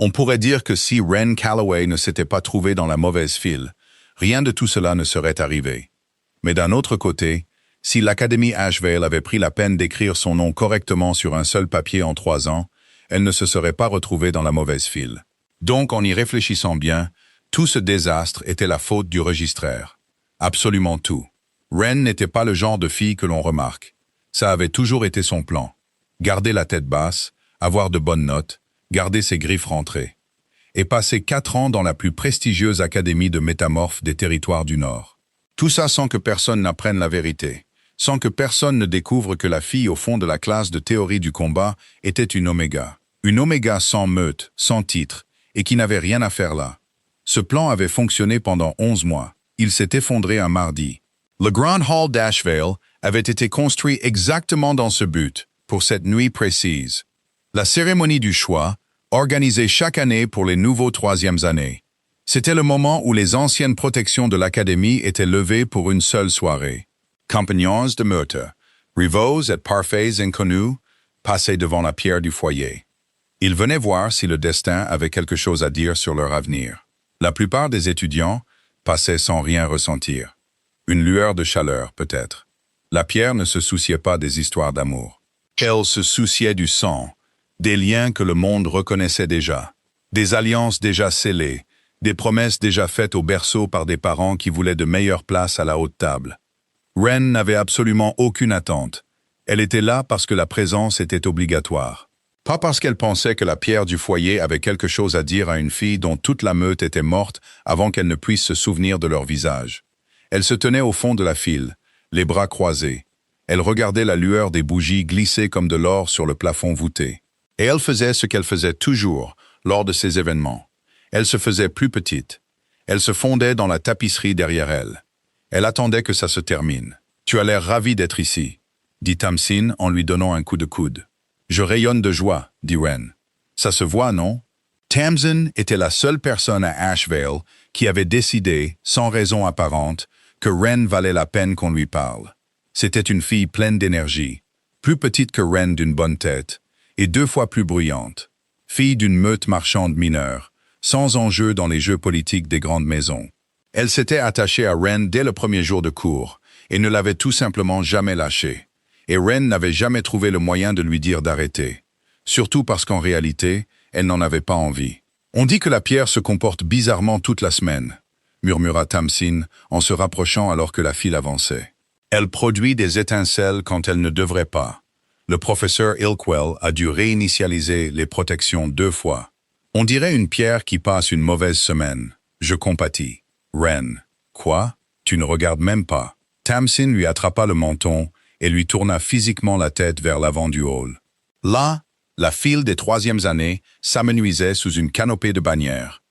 On pourrait dire que si Wren Calloway ne s'était pas trouvé dans la mauvaise file, rien de tout cela ne serait arrivé. Mais d'un autre côté, si l'Académie Ashvale avait pris la peine d'écrire son nom correctement sur un seul papier en 3 ans, elle ne se serait pas retrouvée dans la mauvaise file. Donc, en y réfléchissant bien, tout ce désastre était la faute du registraire. Absolument tout. Wren n'était pas le genre de fille que l'on remarque. Ça avait toujours été son plan. Garder la tête basse, avoir de bonnes notes, garder ses griffes rentrées. Et passer 4 ans dans la plus prestigieuse académie de métamorphes des territoires du Nord. Tout ça sans que personne n'apprenne la vérité. Sans que personne ne découvre que la fille au fond de la classe de théorie du combat était une Oméga. Une Oméga sans meute, sans titre, et qui n'avait rien à faire là. Ce plan avait fonctionné pendant 11 mois. Il s'est effondré un mardi. Le Grand Hall d'Ashvale avait été construit exactement dans ce but, pour cette nuit précise. La cérémonie du choix, organisée chaque année pour les nouveaux 3e années. C'était le moment où les anciennes protections de l'Académie étaient levées pour une seule soirée. Compagnons de meute, rivaux et parfaits inconnus, passaient devant la pierre du foyer. Ils venaient voir si le destin avait quelque chose à dire sur leur avenir. La plupart des étudiants passaient sans rien ressentir. Une lueur de chaleur, peut-être. La pierre ne se souciait pas des histoires d'amour. Elle se souciait du sang, des liens que le monde reconnaissait déjà, des alliances déjà scellées, des promesses déjà faites au berceau par des parents qui voulaient de meilleures places à la haute table. Wren n'avait absolument aucune attente. Elle était là parce que la présence était obligatoire. Pas parce qu'elle pensait que la pierre du foyer avait quelque chose à dire à une fille dont toute la meute était morte avant qu'elle ne puisse se souvenir de leur visage. Elle se tenait au fond de la file, les bras croisés. Elle regardait la lueur des bougies glisser comme de l'or sur le plafond voûté. Et elle faisait ce qu'elle faisait toujours lors de ces événements. Elle se faisait plus petite. Elle se fondait dans la tapisserie derrière elle. Elle attendait que ça se termine. « Tu as l'air ravi d'être ici », dit Tamsin en lui donnant un coup de coude. « Je rayonne de joie », dit Wren. « Ça se voit, non ?» Tamsin était la seule personne à Ashvale qui avait décidé, sans raison apparente, que Wren valait la peine qu'on lui parle. C'était une fille pleine d'énergie, plus petite que Wren d'une bonne tête, et 2 fois plus bruyante. Fille d'une meute marchande mineure, sans enjeu dans les jeux politiques des grandes maisons. Elle s'était attachée à Wren dès le premier jour de cours, et ne l'avait tout simplement jamais lâchée. Et Wren n'avait jamais trouvé le moyen de lui dire d'arrêter. Surtout parce qu'en réalité, elle n'en avait pas envie. « On dit que la pierre se comporte bizarrement toute la semaine », murmura Tamsin en se rapprochant alors que la file avançait. « Elle produit des étincelles quand elle ne devrait pas. Le professeur Ilkwell a dû réinitialiser les protections 2 fois. On dirait une pierre qui passe une mauvaise semaine. Je compatis. » Wren. « Quoi? Tu ne regardes même pas. » Tamsin lui attrapa le menton et lui tourna physiquement la tête vers l'avant du hall. Là, la file des 3e années s'amenuisait sous une canopée de bannières.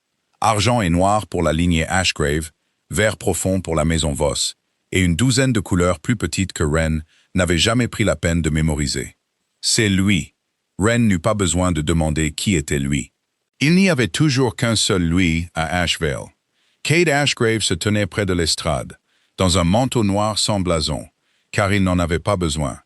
Argent et noir pour la lignée Ashgrave, vert profond pour la maison Voss, et une douzaine de couleurs plus petites que Wren n'avait jamais pris la peine de mémoriser. C'est lui. Wren n'eut pas besoin de demander qui était lui. Il n'y avait toujours qu'un seul lui à Ashvale. Cade Ashgrave se tenait près de l'estrade, dans un manteau noir sans blason, car il n'en avait pas besoin.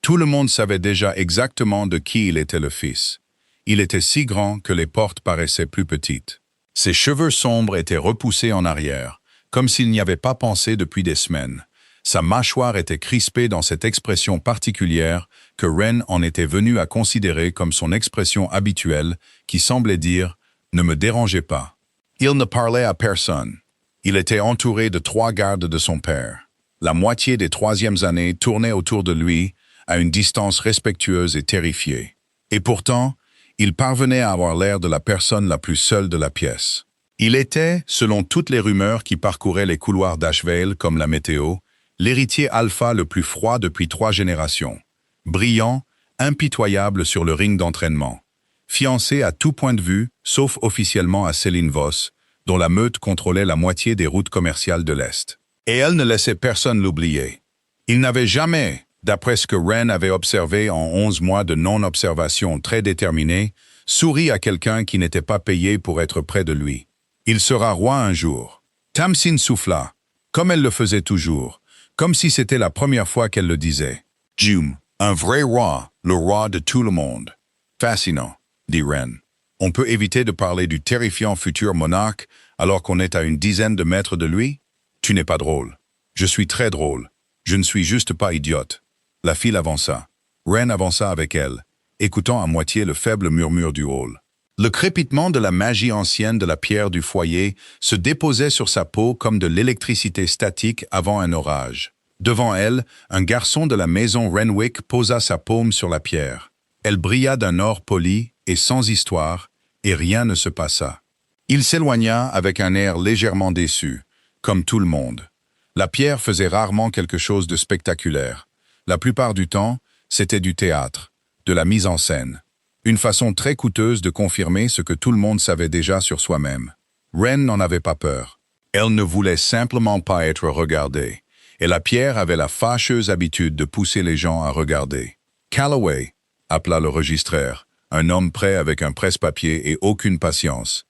Tout le monde savait déjà exactement de qui il était le fils. Il était si grand que les portes paraissaient plus petites. Ses cheveux sombres étaient repoussés en arrière, comme s'il n'y avait pas pensé depuis des semaines. Sa mâchoire était crispée dans cette expression particulière que Wren en était venu à considérer comme son expression habituelle qui semblait dire « Ne me dérangez pas ». Il ne parlait à personne. Il était entouré de 3 gardes de son père. La moitié des 3e années tournait autour de lui à une distance respectueuse et terrifiée. Et pourtant, il parvenait à avoir l'air de la personne la plus seule de la pièce. Il était, selon toutes les rumeurs qui parcouraient les couloirs d'Ashvale comme la météo, l'héritier alpha le plus froid depuis 3 générations. Brillant, impitoyable sur le ring d'entraînement. Fiancé à tout point de vue, sauf officiellement à Céline Voss, dont la meute contrôlait la moitié des routes commerciales de l'Est. Et elle ne laissait personne l'oublier. Il n'avait jamais, d'après ce que Wren avait observé en 11 mois de non-observation très déterminée, souri à quelqu'un qui n'était pas payé pour être près de lui. Il sera roi un jour. Tamsin souffla, comme elle le faisait toujours, comme si c'était la première fois qu'elle le disait. « Jum, un vrai roi, le roi de tout le monde. » « Fascinant, » dit Wren. On peut éviter de parler du terrifiant futur monarque alors qu'on est à une dizaine de mètres de lui? Tu n'es pas drôle. Je suis très drôle. Je ne suis juste pas idiote. La file avança. Wren avança avec elle, écoutant à moitié le faible murmure du hall. Le crépitement de la magie ancienne de la pierre du foyer se déposait sur sa peau comme de l'électricité statique avant un orage. Devant elle, un garçon de la maison Renwick posa sa paume sur la pierre. Elle brilla d'un or poli et sans histoire, et rien ne se passa. Il s'éloigna avec un air légèrement déçu, comme tout le monde. La pierre faisait rarement quelque chose de spectaculaire. La plupart du temps, c'était du théâtre, de la mise en scène. Une façon très coûteuse de confirmer ce que tout le monde savait déjà sur soi-même. Wren n'en avait pas peur. Elle ne voulait simplement pas être regardée, et la pierre avait la fâcheuse habitude de pousser les gens à regarder. Calloway, appela le registraire, un homme prêt avec un presse-papier et aucune patience.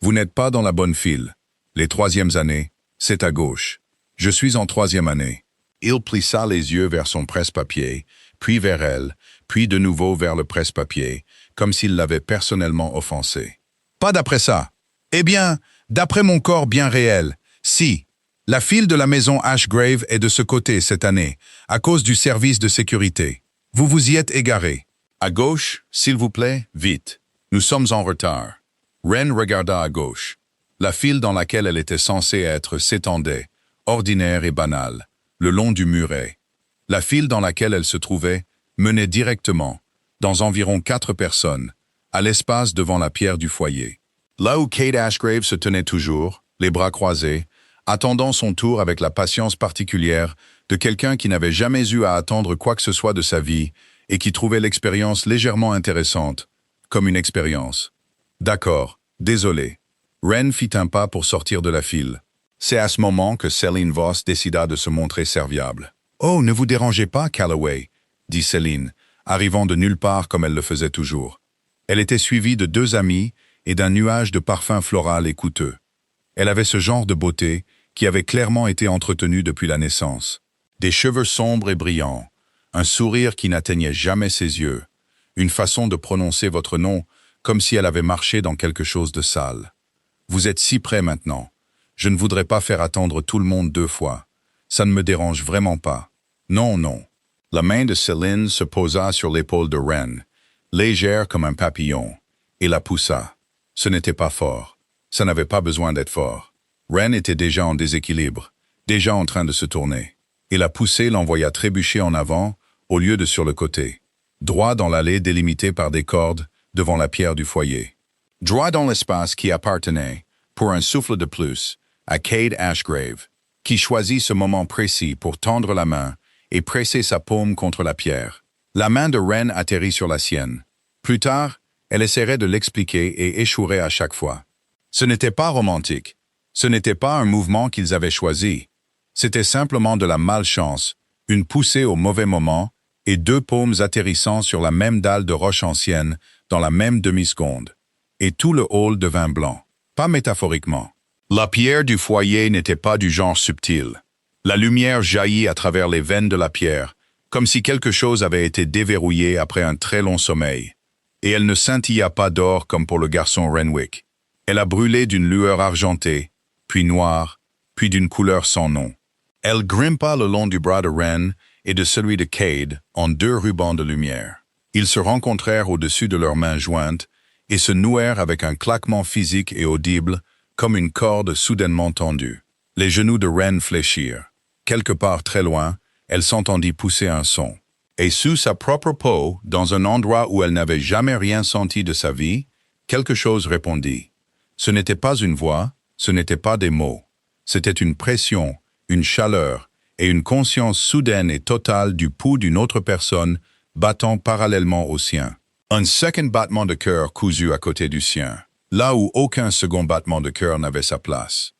Vous n'êtes pas dans la bonne file. Les troisièmes années, c'est à gauche. Je suis en troisième année. Il plissa les yeux vers son presse-papier, puis vers elle, puis de nouveau vers le presse-papier, comme s'il l'avait personnellement offensé. Pas d'après ça. Eh bien, d'après mon corps bien réel, si. La file de la maison Ashgrave est de ce côté cette année, à cause du service de sécurité. Vous vous y êtes égaré. À gauche, s'il vous plaît, vite. Nous sommes en retard. Wren regarda à gauche. La file dans laquelle elle était censée être s'étendait, ordinaire et banale, le long du muret. La file dans laquelle elle se trouvait menait directement, dans environ 4 personnes, à l'espace devant la pierre du foyer. Là où Kate Ashgrave se tenait toujours, les bras croisés, attendant son tour avec la patience particulière de quelqu'un qui n'avait jamais eu à attendre quoi que ce soit de sa vie et qui trouvait l'expérience légèrement intéressante, comme une expérience. D'accord, désolé. Wren fit un pas pour sortir de la file. C'est à ce moment que Céline Voss décida de se montrer serviable. « Oh, ne vous dérangez pas, Calloway », dit Céline, arrivant de nulle part comme elle le faisait toujours. Elle était suivie de 2 amis et d'un nuage de parfums floral et coûteux. Elle avait ce genre de beauté qui avait clairement été entretenu depuis la naissance. Des cheveux sombres et brillants, un sourire qui n'atteignait jamais ses yeux, une façon de prononcer votre nom comme si elle avait marché dans quelque chose de sale. Vous êtes si près maintenant. Je ne voudrais pas faire attendre tout le monde 2 fois. Ça ne me dérange vraiment pas. Non, non. La main de Céline se posa sur l'épaule de Wren, légère comme un papillon, et la poussa. Ce n'était pas fort. Ça n'avait pas besoin d'être fort. Wren était déjà en déséquilibre, déjà en train de se tourner. Et la poussée l'envoya trébucher en avant, au lieu de sur le côté. Droit dans l'allée délimitée par des cordes, devant la pierre du foyer. Droit dans l'espace qui appartenait, pour un souffle de plus, à Kate Ashgrave, qui choisit ce moment précis pour tendre la main et presser sa paume contre la pierre. La main de Wren atterrit sur la sienne. Plus tard, elle essaierait de l'expliquer et échouerait à chaque fois. Ce n'était pas romantique. Ce n'était pas un mouvement qu'ils avaient choisi. C'était simplement de la malchance, une poussée au mauvais moment et 2 paumes atterrissant sur la même dalle de roche ancienne dans la même demi-seconde. Et tout le hall devint blanc. Pas métaphoriquement. La pierre du foyer n'était pas du genre subtil. La lumière jaillit à travers les veines de la pierre, comme si quelque chose avait été déverrouillé après un très long sommeil. Et elle ne scintilla pas d'or comme pour le garçon Renwick. Elle a brûlé d'une lueur argentée, puis noire, puis d'une couleur sans nom. Elle grimpa le long du bras de Wren et de celui de Cade en 2 rubans de lumière. Ils se rencontrèrent au-dessus de leurs mains jointes et se nouèrent avec un claquement physique et audible, comme une corde soudainement tendue. Les genoux de Wren fléchirent. Quelque part très loin, elle s'entendit pousser un son. Et sous sa propre peau, dans un endroit où elle n'avait jamais rien senti de sa vie, quelque chose répondit. Ce n'était pas une voix, ce n'était pas des mots. C'était une pression, une chaleur et une conscience soudaine et totale du pouls d'une autre personne battant parallèlement au sien. Un second battement de cœur cousu à côté du sien, là où aucun second battement de cœur n'avait sa place.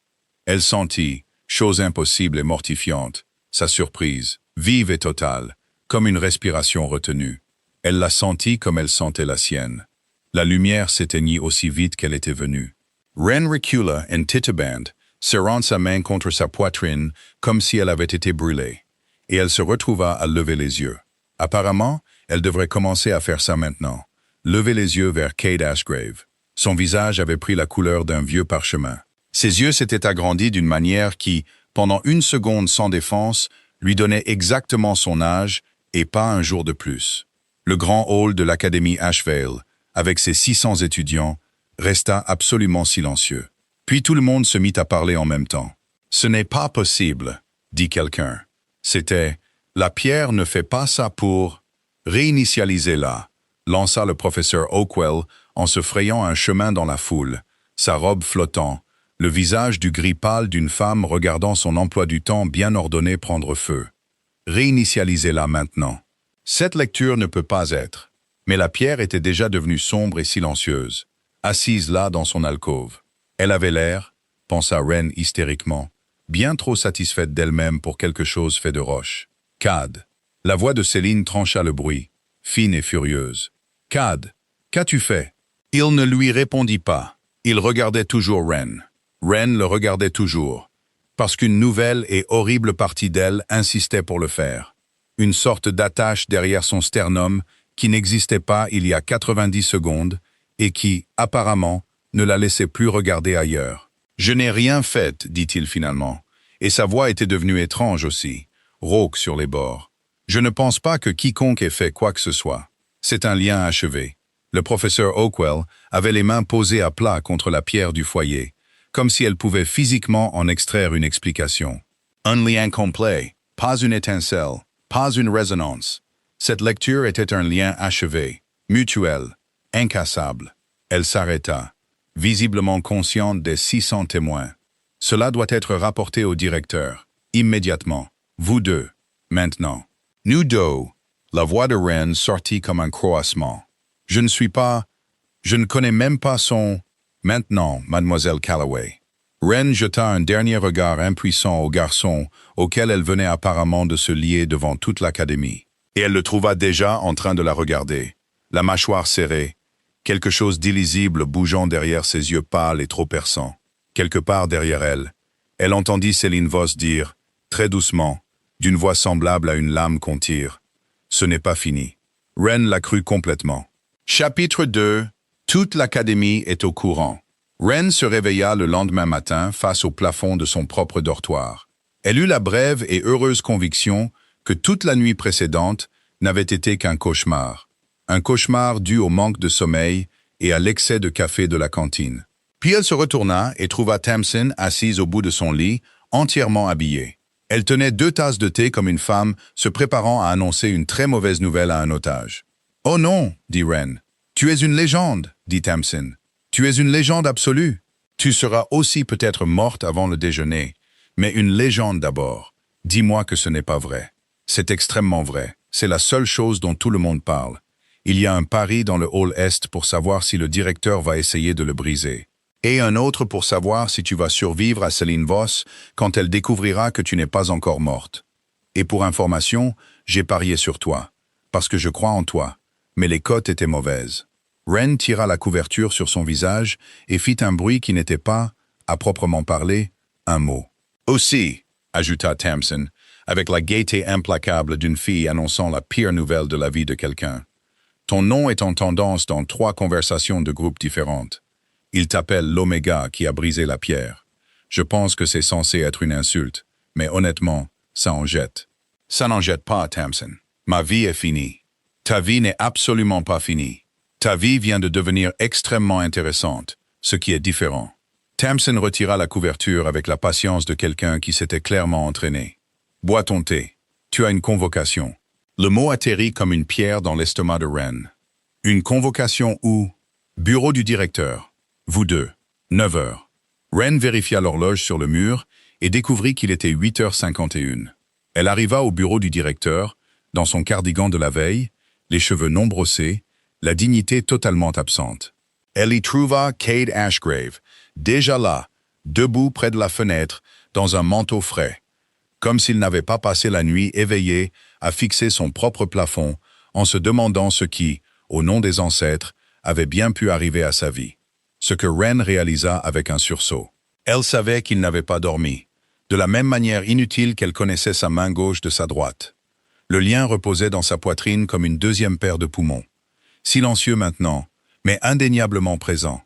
Elle sentit, chose impossible et mortifiante, sa surprise, vive et totale, comme une respiration retenue. Elle la sentit comme elle sentait la sienne. La lumière s'éteignit aussi vite qu'elle était venue. Wren recula en titubant, serrant sa main contre sa poitrine comme si elle avait été brûlée, et elle se retrouva à lever les yeux. Apparemment, elle devrait commencer à faire ça maintenant, lever les yeux vers Kate Ashgrave. Son visage avait pris la couleur d'un vieux parchemin. Ses yeux s'étaient agrandis d'une manière qui, pendant une seconde sans défense, lui donnait exactement son âge et pas un jour de plus. Le grand hall de l'Académie Ashvale, avec ses 600 étudiants, resta absolument silencieux. Puis tout le monde se mit à parler en même temps. « Ce n'est pas possible », dit quelqu'un. C'était « La pierre ne fait pas ça pour… » « Réinitialisez-la », lança le professeur Oakwell en se frayant un chemin dans la foule, sa robe flottant, le visage du gris pâle d'une femme regardant son emploi du temps bien ordonné prendre feu. « Réinitialisez-la maintenant. » Cette lecture ne peut pas être. Mais la pierre était déjà devenue sombre et silencieuse, assise là dans son alcôve. Elle avait l'air, pensa Wren hystériquement, bien trop satisfaite d'elle-même pour quelque chose fait de roche. « Cad !» La voix de Céline trancha le bruit, fine et furieuse. « Cad, qu'as-tu fait ?» Il ne lui répondit pas. Il regardait toujours Wren. Wren le regardait toujours, parce qu'une nouvelle et horrible partie d'elle insistait pour le faire. Une sorte d'attache derrière son sternum qui n'existait pas il y a 90 secondes et qui, apparemment, ne la laissait plus regarder ailleurs. « Je n'ai rien fait, dit-il finalement, et sa voix était devenue étrange aussi, rauque sur les bords. Je ne pense pas que quiconque ait fait quoi que ce soit. C'est un lien achevé. » Le professeur Oakwell avait les mains posées à plat contre la pierre du foyer, comme si elle pouvait physiquement en extraire une explication. Un lien complet, pas une étincelle, pas une résonance. Cette lecture était un lien achevé, mutuel, incassable. Elle s'arrêta, visiblement consciente des 600 témoins. Cela doit être rapporté au directeur, immédiatement. Vous deux, maintenant. Nous deux. La voix de Wren sortit comme un croassement. Je ne connais même pas son… Maintenant, mademoiselle Calloway. Wren jeta un dernier regard impuissant au garçon auquel elle venait apparemment de se lier devant toute l'académie. Et elle le trouva déjà en train de la regarder, la mâchoire serrée, quelque chose d'illisible bougeant derrière ses yeux pâles et trop perçants. Quelque part derrière elle, elle entendit Céline Voss dire, très doucement, d'une voix semblable à une lame qu'on tire, « Ce n'est pas fini. » Wren la crut complètement. Chapitre 2. Toute l'académie est au courant. Wren se réveilla le lendemain matin face au plafond de son propre dortoir. Elle eut la brève et heureuse conviction que toute la nuit précédente n'avait été qu'un cauchemar. Un cauchemar dû au manque de sommeil et à l'excès de café de la cantine. Puis elle se retourna et trouva Tamsin assise au bout de son lit, entièrement habillée. Elle tenait 2 tasses de thé comme une femme se préparant à annoncer une très mauvaise nouvelle à un otage. « Oh non !» dit Wren. « Tu es une légende !» dit Tamsin. « Tu es une légende absolue. Tu seras aussi peut-être morte avant le déjeuner, mais une légende d'abord. Dis-moi que ce n'est pas vrai. » C'est extrêmement vrai. C'est la seule chose dont tout le monde parle. Il y a un pari dans le hall Est pour savoir si le directeur va essayer de le briser. Et un autre pour savoir si tu vas survivre à Céline Voss quand elle découvrira que tu n'es pas encore morte. Et pour information, j'ai parié sur toi, parce que je crois en toi, mais les cotes étaient mauvaises. Wren tira la couverture sur son visage et fit un bruit qui n'était pas, à proprement parler, un mot. Aussi, ajouta Tamsin, avec la gaieté implacable d'une fille annonçant la pire nouvelle de la vie de quelqu'un. Ton nom est en tendance dans 3 conversations de groupes différentes. Il t'appelle l'Oméga qui a brisé la pierre. Je pense que c'est censé être une insulte, mais honnêtement, ça en jette. Ça n'en jette pas, Tamsin. Ma vie est finie. Ta vie n'est absolument pas finie. Ta vie vient de devenir extrêmement intéressante, ce qui est différent. Tamsin retira la couverture avec la patience de quelqu'un qui s'était clairement entraîné. Bois ton thé. Tu as une convocation. Le mot atterrit comme une pierre dans l'estomac de Wren. Une convocation où? Bureau du directeur. Vous deux. 9 heures. Wren vérifia l'horloge sur le mur et découvrit qu'il était 8h51. Elle arriva au bureau du directeur, dans son cardigan de la veille, les cheveux non brossés, la dignité totalement absente. Elle y trouva Cade Ashgrave, déjà là, debout près de la fenêtre, dans un manteau frais, comme s'il n'avait pas passé la nuit éveillé à fixer son propre plafond en se demandant ce qui, au nom des ancêtres, avait bien pu arriver à sa vie. Ce que Wren réalisa avec un sursaut. Elle savait qu'il n'avait pas dormi, de la même manière inutile qu'elle connaissait sa main gauche de sa droite. Le lien reposait dans sa poitrine comme une deuxième paire de poumons. Silencieux maintenant, mais indéniablement présent.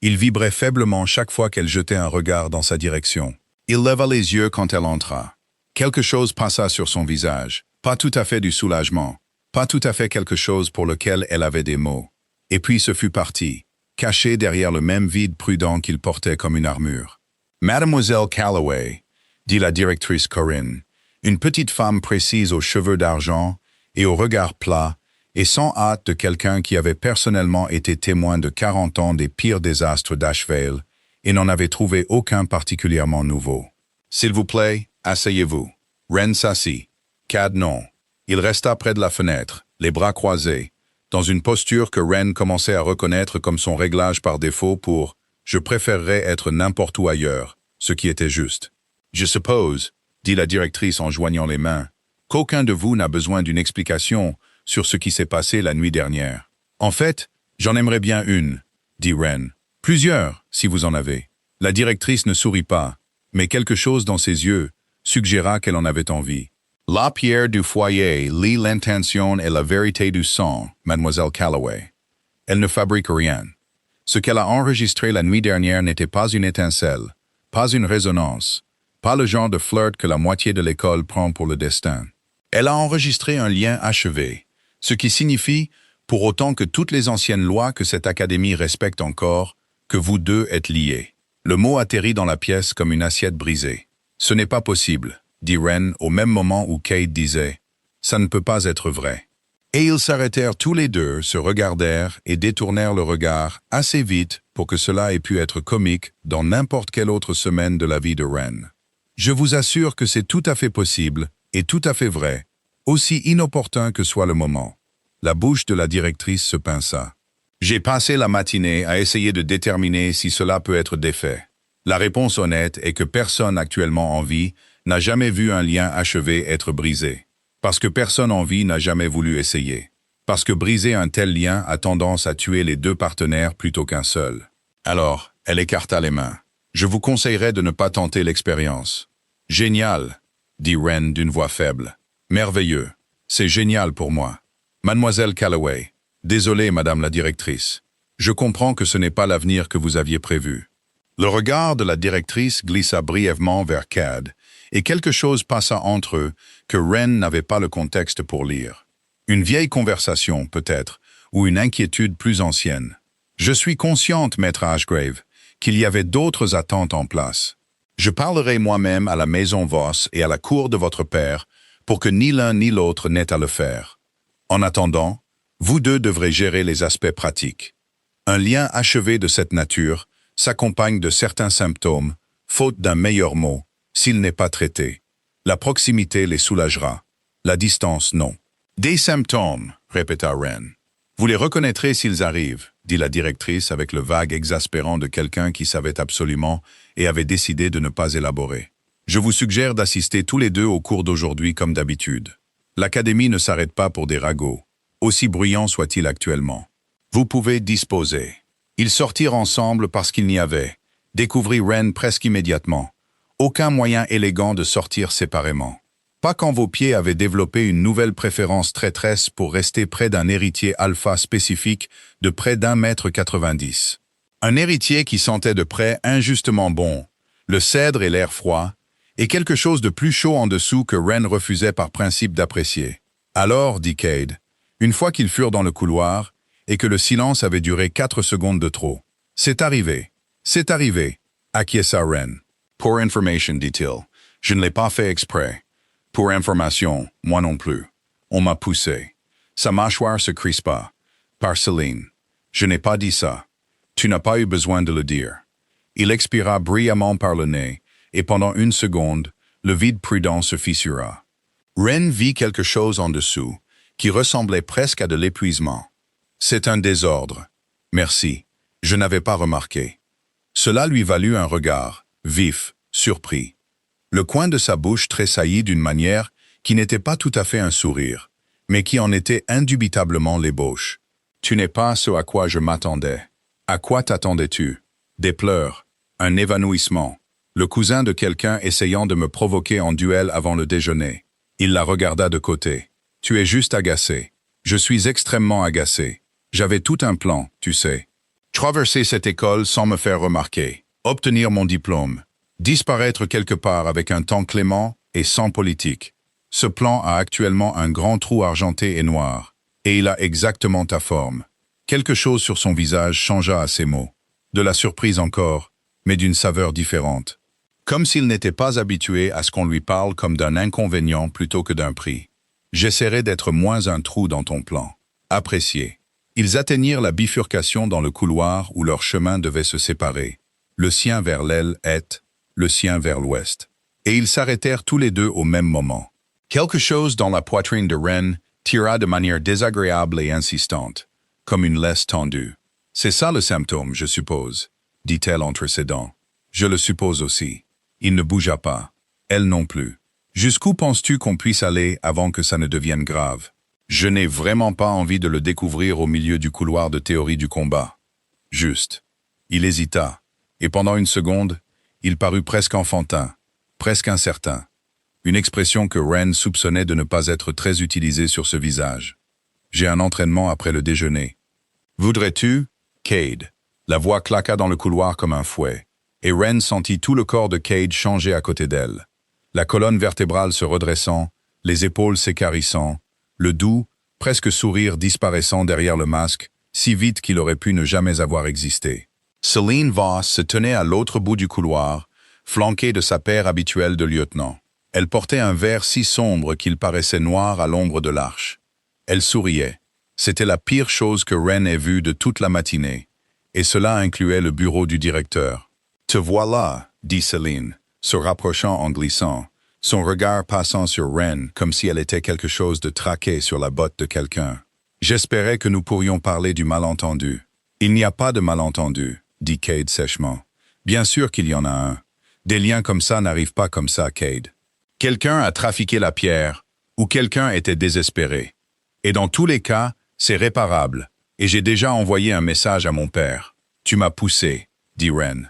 Il vibrait faiblement chaque fois qu'elle jetait un regard dans sa direction. Il leva les yeux quand elle entra. Quelque chose passa sur son visage, pas tout à fait du soulagement, pas tout à fait quelque chose pour lequel elle avait des mots. Et puis ce fut parti, caché derrière le même vide prudent qu'il portait comme une armure. Mademoiselle Calloway, dit la directrice Corinne, une petite femme précise aux cheveux d'argent et au regard plat, et sans hâte de quelqu'un qui avait personnellement été témoin de 40 ans des pires désastres d'Ashvale et n'en avait trouvé aucun particulièrement nouveau. « S'il vous plaît, asseyez-vous. » Wren s'assit. Cad non. Il resta près de la fenêtre, les bras croisés, dans une posture que Wren commençait à reconnaître comme son réglage par défaut pour « je préférerais être n'importe où ailleurs », ce qui était juste. « Je suppose, » dit la directrice en joignant les mains, « qu'aucun de vous n'a besoin d'une explication sur ce qui s'est passé la nuit dernière. »« En fait, j'en aimerais bien une, » dit Wren. « Plusieurs, si vous en avez. » La directrice ne sourit pas, mais quelque chose dans ses yeux suggéra qu'elle en avait envie. « La pierre du foyer lie l'intention et la vérité du sang, Mademoiselle Calloway. Elle ne fabrique rien. Ce qu'elle a enregistré la nuit dernière n'était pas une étincelle, pas une résonance, pas le genre de flirt que la moitié de l'école prend pour le destin. Elle a enregistré un lien achevé, ce qui signifie, pour autant que toutes les anciennes lois que cette académie respecte encore, que vous deux êtes liés. » Le mot atterrit dans la pièce comme une assiette brisée. « Ce n'est pas possible, » dit Wren au même moment où Kate disait « Ça ne peut pas être vrai. » Et ils s'arrêtèrent tous les deux, se regardèrent et détournèrent le regard assez vite pour que cela ait pu être comique dans n'importe quelle autre semaine de la vie de Wren. Je vous assure que c'est tout à fait possible et tout à fait vrai, aussi inopportun que soit le moment. La bouche de la directrice se pinça. J'ai passé la matinée à essayer de déterminer si cela peut être défait. La réponse honnête est que personne actuellement en vie n'a jamais vu un lien achevé être brisé. Parce que personne en vie n'a jamais voulu essayer. Parce que briser un tel lien a tendance à tuer les deux partenaires plutôt qu'un seul. Alors, elle écarta les mains. Je vous conseillerais de ne pas tenter l'expérience. Génial, dit Wren d'une voix faible. Merveilleux. C'est génial pour moi. Mademoiselle Calloway. Désolé, madame la directrice. Je comprends que ce n'est pas l'avenir que vous aviez prévu. Le regard de la directrice glissa brièvement vers Cad, et quelque chose passa entre eux que Wren n'avait pas le contexte pour lire. Une vieille conversation, peut-être, ou une inquiétude plus ancienne. Je suis consciente, maître Ashgrave, qu'il y avait d'autres attentes en place. Je parlerai moi-même à la maison Voss et à la cour de votre père pour que ni l'un ni l'autre n'ait à le faire. En attendant, vous deux devrez gérer les aspects pratiques. Un lien achevé de cette nature s'accompagne de certains symptômes, faute d'un meilleur mot, s'il n'est pas traité. La proximité les soulagera. La distance, non. Des symptômes, répéta Wren. Vous les reconnaîtrez s'ils arrivent, dit la directrice avec le vague exaspérant de quelqu'un qui savait absolument et avait décidé de ne pas élaborer. Je vous suggère d'assister tous les deux au cours d'aujourd'hui comme d'habitude. L'académie ne s'arrête pas pour des ragots, aussi bruyants soit-il actuellement. Vous pouvez disposer. Ils sortirent ensemble parce qu'il n'y avait, découvrit Wren presque immédiatement, aucun moyen élégant de sortir séparément. Pas quand vos pieds avaient développé une nouvelle préférence traîtresse pour rester près d'un héritier alpha spécifique de près d'1,90 m. Un héritier qui sentait de près injustement bon, le cèdre et l'air froid, et quelque chose de plus chaud en dessous que Wren refusait par principe d'apprécier. Alors, dit Cade, une fois qu'ils furent dans le couloir, et que le silence avait duré 4 secondes de trop. « C'est arrivé, acquiesça Wren. Pour information, dit-il, je ne l'ai pas fait exprès. Pour information, moi non plus. On m'a poussé. Sa mâchoire se crispa. Parceline, je n'ai pas dit ça. Tu n'as pas eu besoin de le dire. Il expira brillamment par le nez, et pendant 1 seconde, le vide prudent se fissura. Wren vit quelque chose en dessous, qui ressemblait presque à de l'épuisement. C'est un désordre. Merci. Je n'avais pas remarqué. Cela lui valut un regard, vif, surpris. Le coin de sa bouche tressaillit d'une manière qui n'était pas tout à fait un sourire, mais qui en était indubitablement l'ébauche. Tu n'es pas ce à quoi je m'attendais. À quoi t'attendais-tu? Des pleurs, un évanouissement, le cousin de quelqu'un essayant de me provoquer en duel avant le déjeuner. Il la regarda de côté. Tu es juste agacé. Je suis extrêmement agacé. J'avais tout un plan, tu sais. Traverser cette école sans me faire remarquer, obtenir mon diplôme, disparaître quelque part avec un temps clément et sans politique. Ce plan a actuellement un grand trou argenté et noir, et il a exactement ta forme. Quelque chose sur son visage changea à ces mots. De la surprise encore, mais d'une saveur différente. Comme s'il n'était pas habitué à ce qu'on lui parle comme d'un inconvénient plutôt que d'un prix. J'essaierai d'être moins un trou dans ton plan. Apprécié. Ils atteignirent la bifurcation dans le couloir où leur chemin devait se séparer. Le sien vers l'aile est, le sien vers l'ouest. Et ils s'arrêtèrent tous les deux au même moment. Quelque chose dans la poitrine de Ren tira de manière désagréable et insistante, comme une laisse tendue. « C'est ça le symptôme, je suppose, » dit-elle entre ses dents. « Je le suppose aussi. » Il ne bougea pas. Elle non plus. « Jusqu'où penses-tu qu'on puisse aller avant que ça ne devienne grave? » Je n'ai vraiment pas envie de le découvrir au milieu du couloir de théorie du combat. Juste. Il hésita, et pendant une seconde, il parut presque enfantin, presque incertain. Une expression que Ren soupçonnait de ne pas être très utilisée sur ce visage. J'ai un entraînement après le déjeuner. Voudrais-tu, Cade? La voix claqua dans le couloir comme un fouet, et Ren sentit tout le corps de Cade changer à côté d'elle. La colonne vertébrale se redressant, les épaules s'écarissant, le doux, presque sourire disparaissant derrière le masque, si vite qu'il aurait pu ne jamais avoir existé. Celine Voss se tenait à l'autre bout du couloir, flanquée de sa paire habituelle de lieutenant. Elle portait un vert si sombre qu'il paraissait noir à l'ombre de l'arche. Elle souriait. C'était la pire chose que Ren ait vue de toute la matinée, et cela incluait le bureau du directeur. « Te voilà, » dit Celine, se rapprochant en glissant, son regard passant sur Ren comme si elle était quelque chose de traqué sur la botte de quelqu'un. « J'espérais que nous pourrions parler du malentendu. »« Il n'y a pas de malentendu, » dit Cade sèchement. « Bien sûr qu'il y en a un. Des liens comme ça n'arrivent pas comme ça, Cade. Quelqu'un a trafiqué la pierre, ou quelqu'un était désespéré. Et dans tous les cas, c'est réparable, et j'ai déjà envoyé un message à mon père. Tu m'as poussé, dit Ren.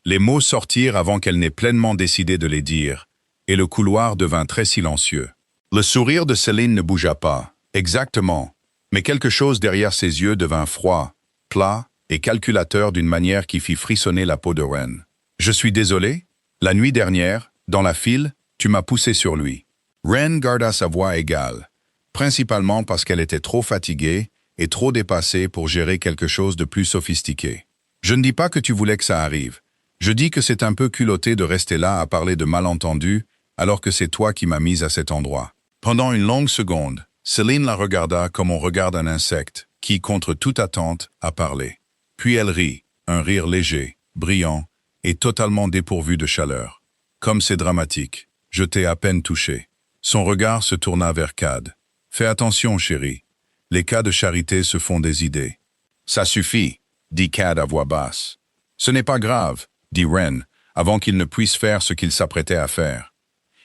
Les mots sortirent avant qu'elle n'ait pleinement décidé de les dire, et le couloir devint très silencieux. Le sourire de Celine ne bougea pas, exactement, mais quelque chose derrière ses yeux devint froid, plat et calculateur d'une manière qui fit frissonner la peau de Ren. « Je suis désolé, la nuit dernière, dans la file, tu m'as poussé sur lui. » Ren garda sa voix égale, principalement parce qu'elle était trop fatiguée et trop dépassée pour gérer quelque chose de plus sophistiqué. « Je ne dis pas que tu voulais que ça arrive. Je dis que c'est un peu culotté de rester là à parler de malentendus alors que c'est toi qui m'as mise à cet endroit. » Pendant une longue seconde, Celine la regarda comme on regarde un insecte qui, contre toute attente, a parlé. Puis elle rit, un rire léger, brillant et totalement dépourvu de chaleur. « Comme c'est dramatique. Je t'ai à peine touché. » Son regard se tourna vers Cade. « Fais attention, chérie. Les cas de charité se font des idées. »« Ça suffit, » dit Cade à voix basse. « Ce n'est pas grave, » dit Ren, avant qu'il ne puisse faire ce qu'il s'apprêtait à faire.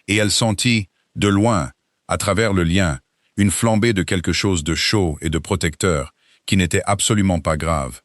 Et elle sentit, de loin, à travers le lien, une flambée de quelque chose de chaud et de protecteur, qui n'était absolument pas grave,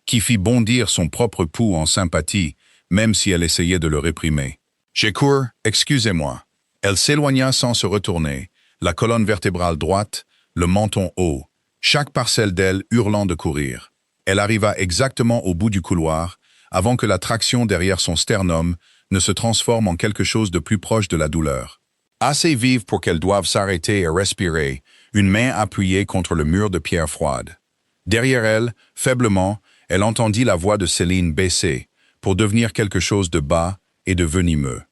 qui fit bondir son propre pouls en sympathie, même si elle essayait de le réprimer. « J'ai cours, excusez-moi. » Elle s'éloigna sans se retourner, la colonne vertébrale droite, le menton haut, chaque parcelle d'aile hurlant de courir. Elle arriva exactement au bout du couloir, avant que la traction derrière son sternum ne se transforme en quelque chose de plus proche de la douleur. Assez vive pour qu'elle doive s'arrêter et respirer, une main appuyée contre le mur de pierre froide. Derrière elle, faiblement, elle entendit la voix de Celine baisser, pour devenir quelque chose de bas et de venimeux.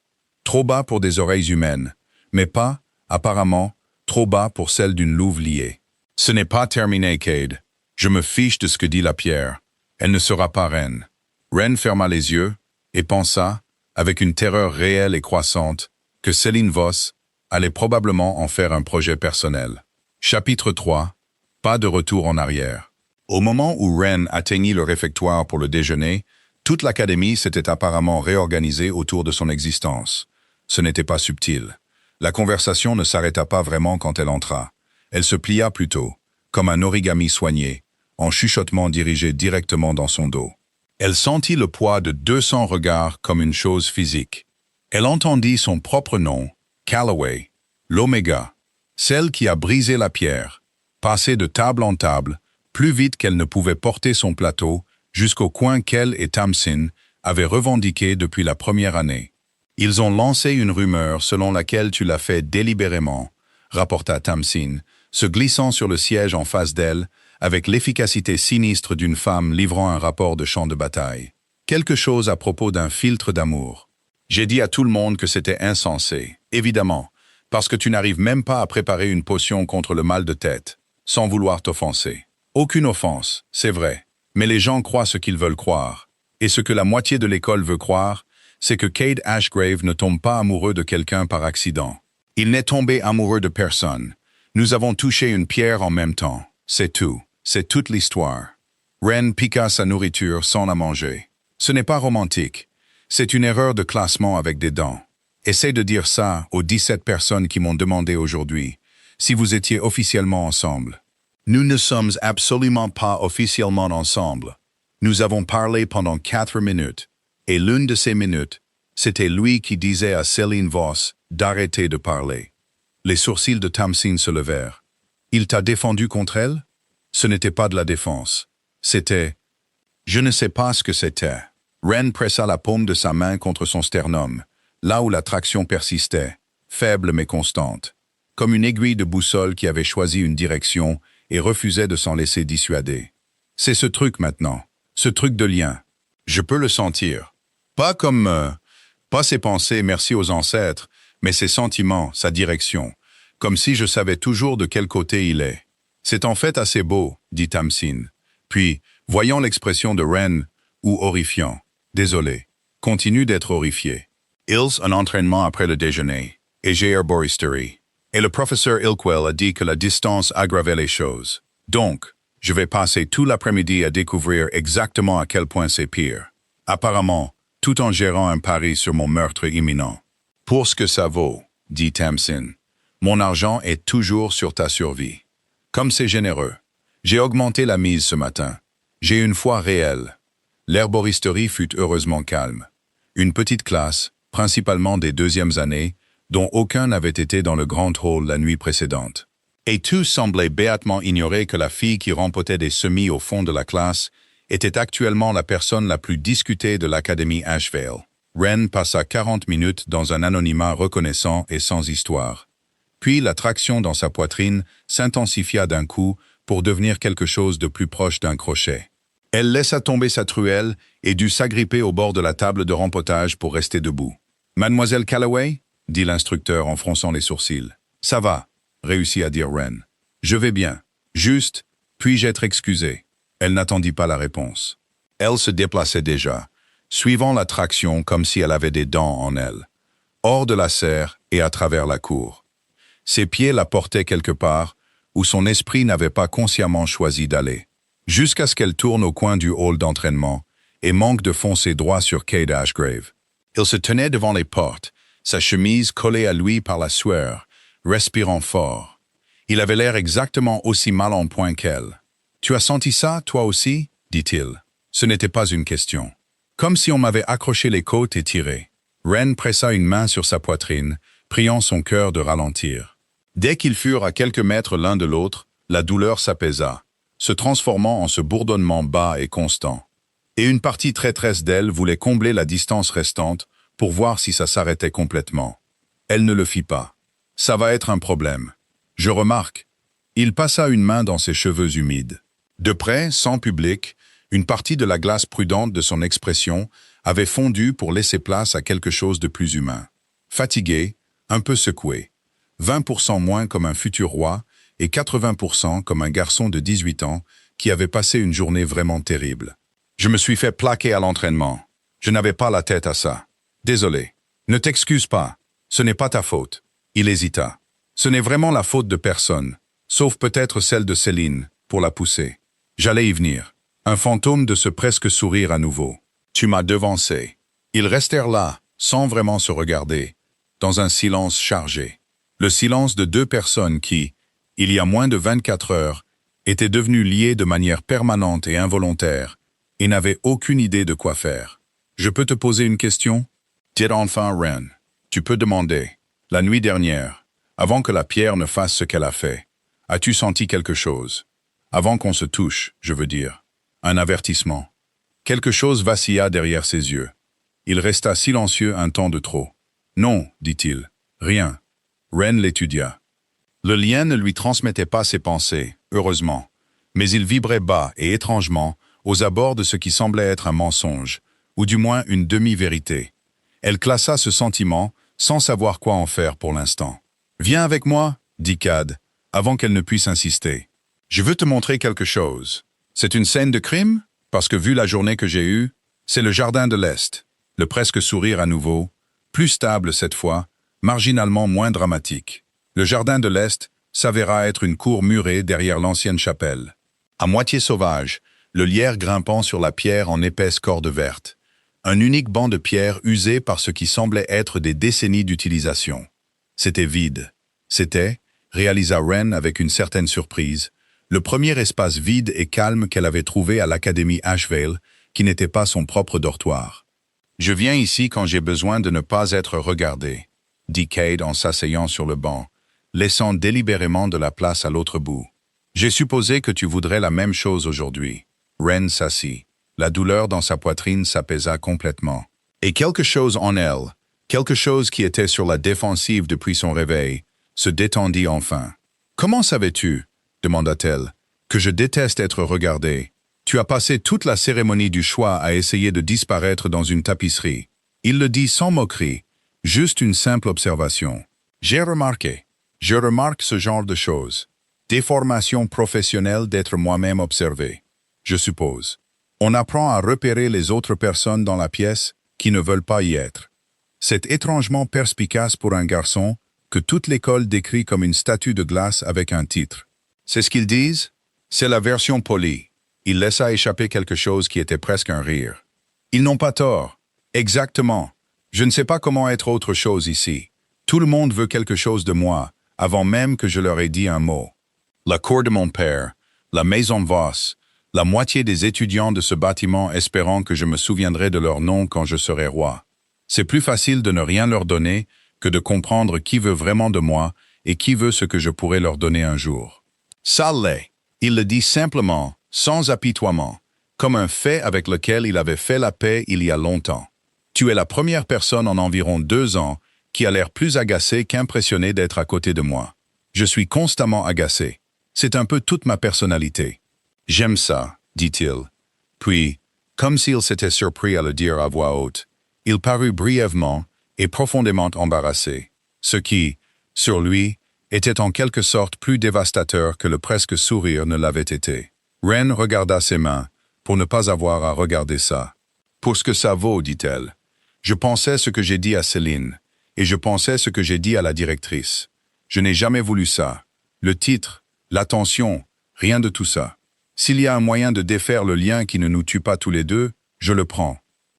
Trop bas pour des oreilles humaines, mais pas, apparemment, trop bas pour celle d'une louve liée. « Ce n'est pas terminé, Cade. Je me fiche de ce que dit la pierre. Elle ne sera pas reine. » Ren ferma les yeux et pensa, avec une terreur réelle et croissante, que Celine Voss allait probablement en faire un projet personnel. Chapitre 3. Pas de retour en arrière. Au moment où Ren atteignit le réfectoire pour le déjeuner, toute l'académie s'était apparemment réorganisée autour de son existence. Ce n'était pas subtil. La conversation ne s'arrêta pas vraiment quand elle entra. Elle se plia plutôt, comme un origami soigné, en chuchotement dirigé directement dans son dos. Elle sentit le poids de 200 regards comme une chose physique. Elle entendit son propre nom, Calloway, l'Oméga, celle qui a brisé la pierre, passer de table en table, plus vite qu'elle ne pouvait porter son plateau, jusqu'au coin qu'elle et Tamsin avaient revendiqué depuis la première année. Ils ont lancé une rumeur selon laquelle tu l'as fait délibérément, rapporta Tamsin, se glissant sur le siège en face d'elle, avec l'efficacité sinistre d'une femme livrant un rapport de champ de bataille. Quelque chose à propos d'un filtre d'amour. J'ai dit à tout le monde que c'était insensé, évidemment, parce que tu n'arrives même pas à préparer une potion contre le mal de tête, sans vouloir t'offenser. Aucune offense, c'est vrai, mais les gens croient ce qu'ils veulent croire. Et ce que la moitié de l'école veut croire, c'est que Cade Ashgrave ne tombe pas amoureux de quelqu'un par accident. Il n'est tombé amoureux de personne. Nous avons touché une pierre en même temps. C'est tout. C'est toute l'histoire. Ren piqua sa nourriture sans la manger. Ce n'est pas romantique. C'est une erreur de classement avec des dents. Essaie de dire ça aux 17 personnes qui m'ont demandé aujourd'hui si vous étiez officiellement ensemble. Nous ne sommes absolument pas officiellement ensemble. Nous avons parlé pendant 4 minutes, et l'une de ces minutes, c'était lui qui disait à Céline Voss d'arrêter de parler. Les sourcils de Tamsin se levèrent. Il t'a défendu contre elle? Ce n'était pas de la défense. C'était... Je ne sais pas ce que c'était. Ren pressa la paume de sa main contre son sternum, là où la traction persistait, faible mais constante, comme une aiguille de boussole qui avait choisi une direction et refusait de s'en laisser dissuader. C'est ce truc maintenant, ce truc de lien. Je peux le sentir. Pas comme... pas ses pensées, merci aux ancêtres, mais ses sentiments, sa direction, comme si je savais toujours de quel côté il est. C'est en fait assez beau, dit Tamsin. Puis, voyant l'expression de Ren, ou horrifiant, désolé, continue d'être horrifié. Ils un entraînement après le déjeuner, et j'ai herboristerie. Et le professeur Ilkwell a dit que la distance aggravait les choses. Donc, je vais passer tout l'après-midi à découvrir exactement à quel point c'est pire. Apparemment, tout en gérant un pari sur mon meurtre imminent. Pour ce que ça vaut, dit Tamsin, mon argent est toujours sur ta survie. Comme c'est généreux. J'ai augmenté la mise ce matin. J'ai une foi réelle. L'herboristerie fut heureusement calme. Une petite classe, principalement des deuxièmes années, dont aucun n'avait été dans le grand hall la nuit précédente. Et tous semblaient béatement ignorer que la fille qui rempotait des semis au fond de la classe était actuellement la personne la plus discutée de l'Académie Ashvale. Ren passa 40 minutes dans un anonymat reconnaissant et sans histoire. Puis la traction dans sa poitrine s'intensifia d'un coup pour devenir quelque chose de plus proche d'un crochet. Elle laissa tomber sa truelle et dut s'agripper au bord de la table de rempotage pour rester debout. « Mademoiselle Calloway ?» dit l'instructeur en fronçant les sourcils. « Ça va », réussit à dire Ren. « Je vais bien. Juste, puis-je être excusée ?» Elle n'attendit pas la réponse. Elle se déplaçait déjà, suivant la traction comme si elle avait des dents en elle, hors de la serre et à travers la cour. Ses pieds la portaient quelque part où son esprit n'avait pas consciemment choisi d'aller, jusqu'à ce qu'elle tourne au coin du hall d'entraînement et manque de foncer droit sur Cade Ashgrave. Il se tenait devant les portes, sa chemise collée à lui par la sueur, respirant fort. Il avait l'air exactement aussi mal en point qu'elle. « Tu as senti ça, toi aussi ?» dit-il. Ce n'était pas une question. Comme si on m'avait accroché les côtes et tiré. Ren pressa une main sur sa poitrine, priant son cœur de ralentir. Dès qu'ils furent à quelques mètres l'un de l'autre, la douleur s'apaisa, se transformant en ce bourdonnement bas et constant. Et une partie traîtresse d'elle voulait combler la distance restante pour voir si ça s'arrêtait complètement. Elle ne le fit pas. « Ça va être un problème. Je remarque. » Il passa une main dans ses cheveux humides. De près, sans public, une partie de la glace prudente de son expression avait fondu pour laisser place à quelque chose de plus humain. Fatigué, un peu secoué, 20% moins comme un futur roi et 80% comme un garçon de 18 ans qui avait passé une journée vraiment terrible. Je me suis fait plaquer à l'entraînement. Je n'avais pas la tête à ça. Désolé. Ne t'excuse pas. Ce n'est pas ta faute. Il hésita. Ce n'est vraiment la faute de personne, sauf peut-être celle de Céline, pour la pousser. J'allais y venir. Un fantôme de ce presque sourire à nouveau. Tu m'as devancé. Ils restèrent là, sans vraiment se regarder, dans un silence chargé. Le silence de deux personnes qui, il y a moins de 24 heures, étaient devenues liées de manière permanente et involontaire, et n'avaient aucune idée de quoi faire. Je peux te poser une question? Dit enfin Ren. Tu peux demander. La nuit dernière, avant que la pierre ne fasse ce qu'elle a fait, as-tu senti quelque chose? Avant qu'on se touche, je veux dire. Un avertissement. Quelque chose vacilla derrière ses yeux. Il resta silencieux un temps de trop. Non, dit-il. Rien. Ren l'étudia. Le lien ne lui transmettait pas ses pensées, heureusement, mais il vibrait bas et étrangement aux abords de ce qui semblait être un mensonge, ou du moins une demi-vérité. Elle classa ce sentiment sans savoir quoi en faire pour l'instant. « Viens avec moi » dit Cad, avant qu'elle ne puisse insister. « Je veux te montrer quelque chose. C'est une scène de crime? Parce que vu la journée que j'ai eue, c'est le jardin de l'Est. » Le presque sourire à nouveau, plus stable cette fois, marginalement moins dramatique. Le jardin de l'Est s'avéra être une cour murée derrière l'ancienne chapelle. À moitié sauvage, le lierre grimpant sur la pierre en épaisse corde verte. Un unique banc de pierre usé par ce qui semblait être des décennies d'utilisation. C'était vide. C'était, réalisa Ren avec une certaine surprise, le premier espace vide et calme qu'elle avait trouvé à l'Académie Ashvale, qui n'était pas son propre dortoir. « Je viens ici quand j'ai besoin de ne pas être regardé », dit Cade en s'asseyant sur le banc, laissant délibérément de la place à l'autre bout. « J'ai supposé que tu voudrais la même chose aujourd'hui. » Ren s'assit. La douleur dans sa poitrine s'apaisa complètement. Et quelque chose en elle, quelque chose qui était sur la défensive depuis son réveil, se détendit enfin. « Comment savais-tu, demanda-t-elle, que je déteste être regardée? Tu as passé toute la cérémonie du choix à essayer de disparaître dans une tapisserie. » Il le dit sans moquerie, juste une simple observation. J'ai remarqué. Je remarque ce genre de choses. Déformation professionnelle d'être moi-même observé. Je suppose. On apprend à repérer les autres personnes dans la pièce qui ne veulent pas y être. C'est étrangement perspicace pour un garçon que toute l'école décrit comme une statue de glace avec un titre. C'est ce qu'ils disent? C'est la version polie. Il laissa échapper quelque chose qui était presque un rire. Ils n'ont pas tort. Exactement. Je ne sais pas comment être autre chose ici. Tout le monde veut quelque chose de moi, avant même que je leur ai dit un mot. La cour de mon père, la maison Voss, la moitié des étudiants de ce bâtiment espérant que je me souviendrai de leur nom quand je serai roi. C'est plus facile de ne rien leur donner que de comprendre qui veut vraiment de moi et qui veut ce que je pourrais leur donner un jour. Ça l'est. Il le dit simplement, sans apitoiement, comme un fait avec lequel il avait fait la paix il y a longtemps. Tu es la première personne en environ 2 ans qui a l'air plus agacée qu'impressionnée d'être à côté de moi. Je suis constamment agacé. C'est un peu toute ma personnalité. J'aime ça, dit-il. Puis, comme s'il s'était surpris à le dire à voix haute, il parut brièvement et profondément embarrassé, ce qui, sur lui, était en quelque sorte plus dévastateur que le presque sourire ne l'avait été. Ren regarda ses mains, pour ne pas avoir à regarder ça. « Pour ce que ça vaut, dit-elle. Je pensais ce que j'ai dit à Céline, et je pensais ce que j'ai dit à la directrice. Je n'ai jamais voulu ça. Le titre, l'attention, rien de tout ça. S'il y a un moyen de défaire le lien qui ne nous tue pas tous les deux, je le prends.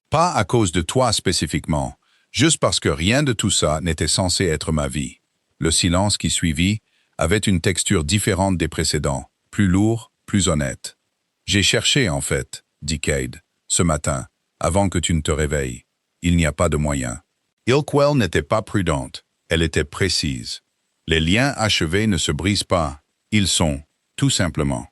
Pas à cause de toi spécifiquement, juste parce que rien de tout ça n'était censé être ma vie. » Le silence qui suivit avait une texture différente des précédents, plus lourd, plus honnête. « J'ai cherché, en fait, dit Cade, ce matin, avant que tu ne te réveilles. Il n'y a pas de moyen. » Ilkwell n'était pas prudente, elle était précise. Les liens achevés ne se brisent pas, ils sont, tout simplement.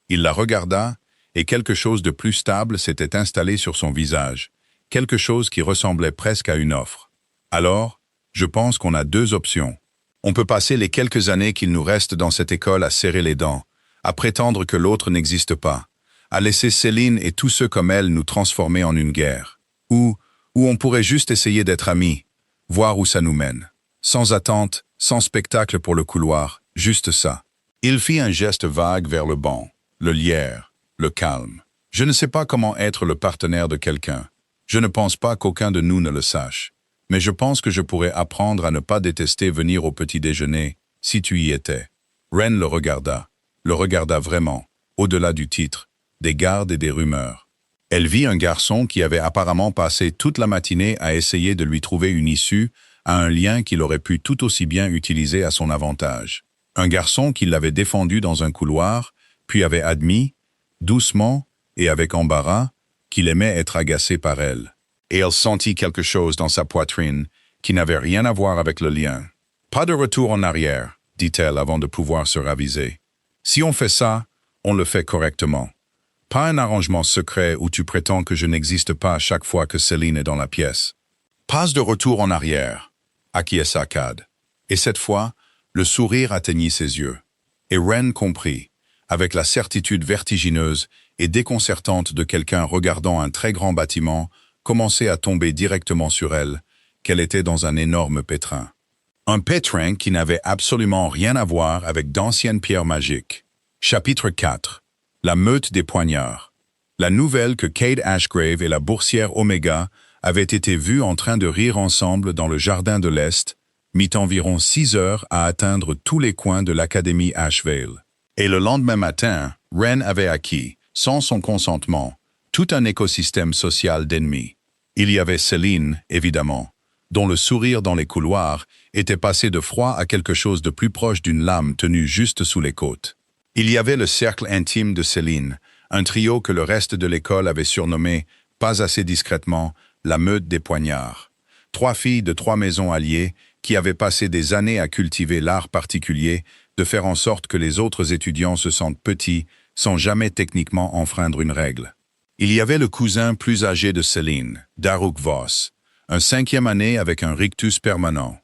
Il la regarda, et quelque chose de plus stable s'était installé sur son visage, quelque chose qui ressemblait presque à une offre. Alors, je pense qu'on a 2 options. On peut passer les quelques années qu'il nous reste dans cette école à serrer les dents, à prétendre que l'autre n'existe pas, à laisser Céline et tous ceux comme elle nous transformer en une guerre. Ou on pourrait juste essayer d'être amis, voir où ça nous mène. Sans attente, sans spectacle pour le couloir, juste ça. Il fit un geste vague vers le banc, le lierre, le calme. Je ne sais pas comment être le partenaire de quelqu'un. Je ne pense pas qu'aucun de nous ne le sache. Mais je pense que je pourrais apprendre à ne pas détester venir au petit déjeuner, si tu y étais. Ren le regarda vraiment, au-delà du titre, des gardes et des rumeurs. Elle vit un garçon qui avait apparemment passé toute la matinée à essayer de lui trouver une issue à un lien qu'il aurait pu tout aussi bien utiliser à son avantage. Un garçon qui l'avait défendu dans un couloir, puis avait admis, doucement et avec embarras, qu'il aimait être agacé par elle. Et elle sentit quelque chose dans sa poitrine qui n'avait rien à voir avec le lien. « Pas de retour en arrière, » dit-elle avant de pouvoir se raviser. « Si on fait ça, on le fait correctement. Pas un arrangement secret où tu prétends que je n'existe pas à chaque fois que Céline est dans la pièce. Pas de retour en arrière, acquiesça Cad. Et cette fois, le sourire atteignit ses yeux. Et Wren comprit, avec la certitude vertigineuse et déconcertante de quelqu'un regardant un très grand bâtiment commencer à tomber directement sur elle, qu'elle était dans un énorme pétrin. Un pétrin qui n'avait absolument rien à voir avec d'anciennes pierres magiques. Chapitre 4. La meute des poignards. La nouvelle que Cade Ashgrave et la boursière Omega avaient été vus en train de rire ensemble dans le jardin de l'Est mit environ 6 heures à atteindre tous les coins de l'Académie Ashvale. Et le lendemain matin, Wren avait acquis, sans son consentement, tout un écosystème social d'ennemis. Il y avait Céline, évidemment, dont le sourire dans les couloirs était passé de froid à quelque chose de plus proche d'une lame tenue juste sous les côtes. Il y avait le cercle intime de Céline, un trio que le reste de l'école avait surnommé, pas assez discrètement, la meute des poignards. 3 filles de 3 maisons alliées qui avaient passé des années à cultiver l'art particulier de faire en sorte que les autres étudiants se sentent petits sans jamais techniquement enfreindre une règle. Il y avait le cousin plus âgé de Céline, Daruk Voss, un 5e année avec un rictus permanent.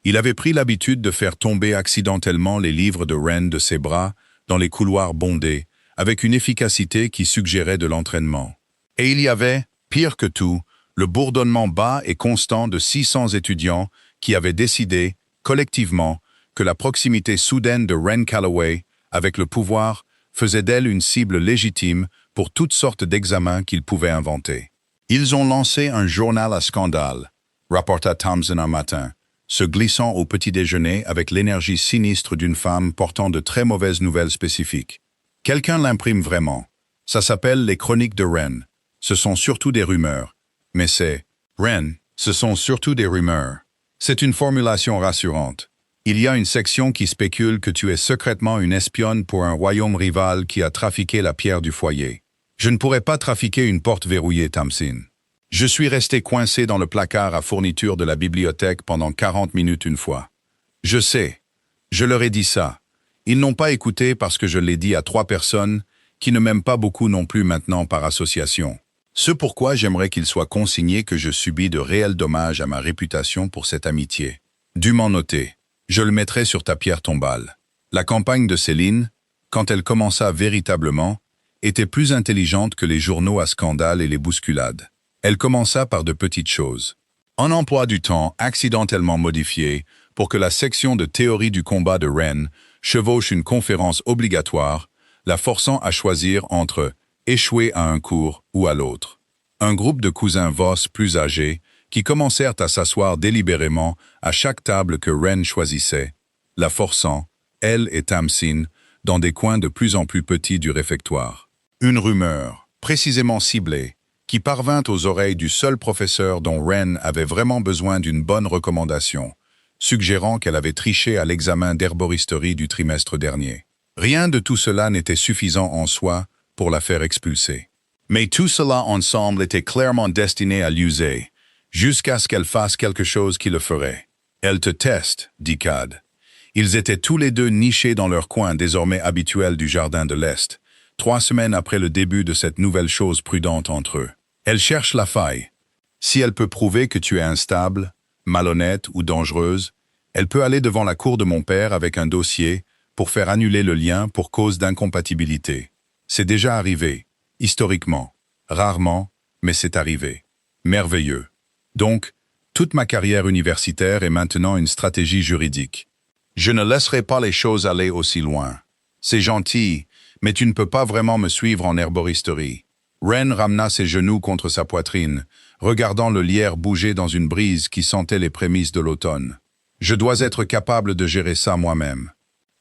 Il avait pris l'habitude de faire tomber accidentellement les livres de Wren de ses bras dans les couloirs bondés, avec une efficacité qui suggérait de l'entraînement. Et il y avait, pire que tout, le bourdonnement bas et constant de 600 étudiants qui avaient décidé, collectivement, que la proximité soudaine de Wren Calloway, avec le pouvoir, faisait d'elle une cible légitime pour toutes sortes d'examens qu'ils pouvaient inventer. Ils ont lancé un journal à scandale, rapporta Thompson un matin, se glissant au petit déjeuner avec l'énergie sinistre d'une femme portant de très mauvaises nouvelles spécifiques. Quelqu'un l'imprime vraiment. Ça s'appelle les Chroniques de Wren. Ce sont surtout des rumeurs. Mais c'est Wren, ce sont surtout des rumeurs. C'est une formulation rassurante. Il y a une section qui spécule que tu es secrètement une espionne pour un royaume rival qui a trafiqué la pierre du foyer. Je ne pourrais pas trafiquer une porte verrouillée, Thompson. Je suis resté coincé dans le placard à fourniture de la bibliothèque pendant 40 minutes une fois. Je sais. Je leur ai dit ça. Ils n'ont pas écouté parce que je l'ai dit à 3 personnes qui ne m'aiment pas beaucoup non plus maintenant par association. Ce pourquoi j'aimerais qu'il soit consigné que je subis de réels dommages à ma réputation pour cette amitié. Dûment noté. Je le mettrai sur ta pierre tombale. La campagne de Céline, quand elle commença véritablement, était plus intelligente que les journaux à scandale et les bousculades. Elle commença par de petites choses. Un emploi du temps accidentellement modifié pour que la section de théorie du combat de Wren chevauche une conférence obligatoire, la forçant à choisir entre échouer à un cours ou à l'autre. Un groupe de cousins Voss plus âgés qui commencèrent à s'asseoir délibérément à chaque table que Wren choisissait, la forçant, elle et Thompson, dans des coins de plus en plus petits du réfectoire. Une rumeur, précisément ciblée, qui parvint aux oreilles du seul professeur dont Wren avait vraiment besoin d'une bonne recommandation, suggérant qu'elle avait triché à l'examen d'herboristerie du trimestre dernier. Rien de tout cela n'était suffisant en soi pour la faire expulser. Mais tout cela ensemble était clairement destiné à l'user, jusqu'à ce qu'elle fasse quelque chose qui le ferait. « Elle te teste », dit Cad. Ils étaient tous les deux nichés dans leur coin désormais habituel du jardin de l'Est, 3 semaines après le début de cette nouvelle chose prudente entre eux. Elle cherche la faille. Si elle peut prouver que tu es instable, malhonnête ou dangereuse, elle peut aller devant la cour de mon père avec un dossier pour faire annuler le lien pour cause d'incompatibilité. C'est déjà arrivé, historiquement. Rarement, mais c'est arrivé. Merveilleux. Donc, toute ma carrière universitaire est maintenant une stratégie juridique. Je ne laisserai pas les choses aller aussi loin. C'est gentil, mais tu ne peux pas vraiment me suivre en herboristerie. Wren ramena ses genoux contre sa poitrine, regardant le lierre bouger dans une brise qui sentait les prémices de l'automne. Je dois être capable de gérer ça moi-même.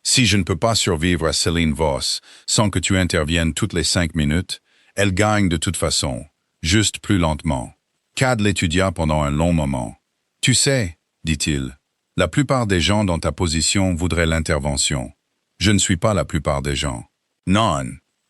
Si je ne peux pas survivre à Céline Voss sans que tu interviennes toutes les 5 minutes, elle gagne de toute façon, juste plus lentement. Cad l'étudia pendant un long moment. « Tu sais, dit-il, la plupart des gens dans ta position voudraient l'intervention. Je ne suis pas la plupart des gens. »« Non,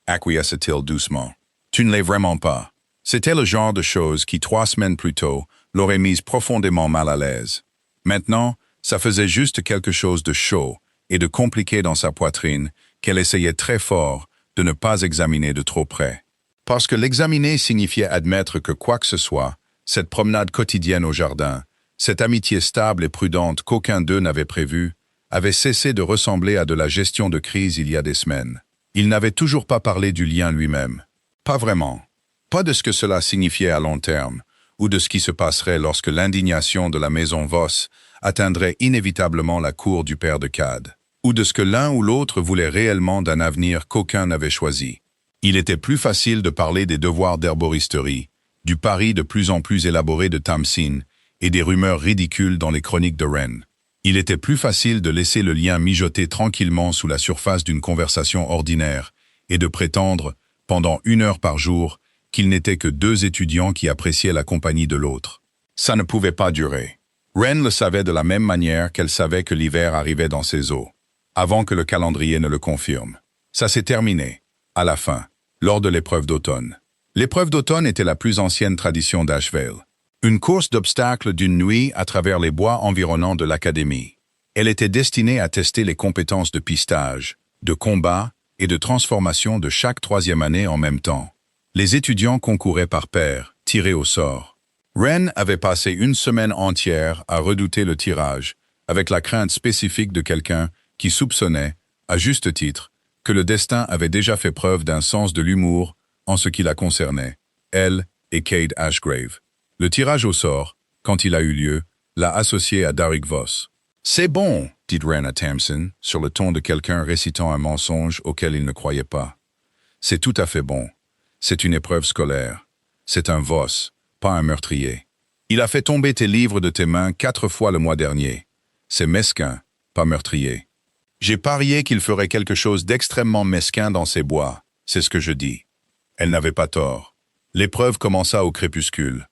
acquiesça-t-il doucement. Tu ne l'es vraiment pas. » C'était le genre de chose qui, 3 semaines plus tôt, l'aurait mise profondément mal à l'aise. Maintenant, ça faisait juste quelque chose de chaud et de compliqué dans sa poitrine qu'elle essayait très fort de ne pas examiner de trop près. Parce que l'examiner signifiait admettre que quoi que ce soit, cette promenade quotidienne au jardin, cette amitié stable et prudente qu'aucun d'eux n'avait prévue, avait cessé de ressembler à de la gestion de crise il y a des semaines. Il n'avait toujours pas parlé du lien lui-même. Pas vraiment. Pas de ce que cela signifiait à long terme, ou de ce qui se passerait lorsque l'indignation de la maison Voss atteindrait inévitablement la cour du père de Cad, ou de ce que l'un ou l'autre voulait réellement d'un avenir qu'aucun n'avait choisi. Il était plus facile de parler des devoirs d'herboristerie, du pari de plus en plus élaboré de Tamsin et des rumeurs ridicules dans les chroniques de Wren. Il était plus facile de laisser le lien mijoter tranquillement sous la surface d'une conversation ordinaire et de prétendre, pendant 1 heure par jour, qu'ils n'étaient que 2 étudiants qui appréciaient la compagnie de l'autre. Ça ne pouvait pas durer. Wren le savait de la même manière qu'elle savait que l'hiver arrivait dans ses eaux, avant que le calendrier ne le confirme. Ça s'est terminé, à la fin, lors de l'épreuve d'automne. L'épreuve d'automne était la plus ancienne tradition d'Ashvale. Une course d'obstacles d'une nuit à travers les bois environnants de l'académie. Elle était destinée à tester les compétences de pistage, de combat et de transformation de chaque 3e année en même temps. Les étudiants concouraient par paires, tirés au sort. Wren avait passé 1 semaine entière à redouter le tirage, avec la crainte spécifique de quelqu'un qui soupçonnait, à juste titre, que le destin avait déjà fait preuve d'un sens de l'humour en ce qui la concernait, elle et Cade Ashgrave. Le tirage au sort, quand il a eu lieu, l'a associé à Darrick Voss. « C'est bon », dit Wren à Tamsin, sur le ton de quelqu'un récitant un mensonge auquel il ne croyait pas. « C'est tout à fait bon. C'est une épreuve scolaire. C'est un Voss, pas un meurtrier. Il a fait tomber tes livres de tes mains 4 fois le mois dernier. C'est mesquin, pas meurtrier. J'ai parié qu'il ferait quelque chose d'extrêmement mesquin dans ces bois, c'est ce que je dis. » Elle n'avait pas tort. L'épreuve commença au crépuscule.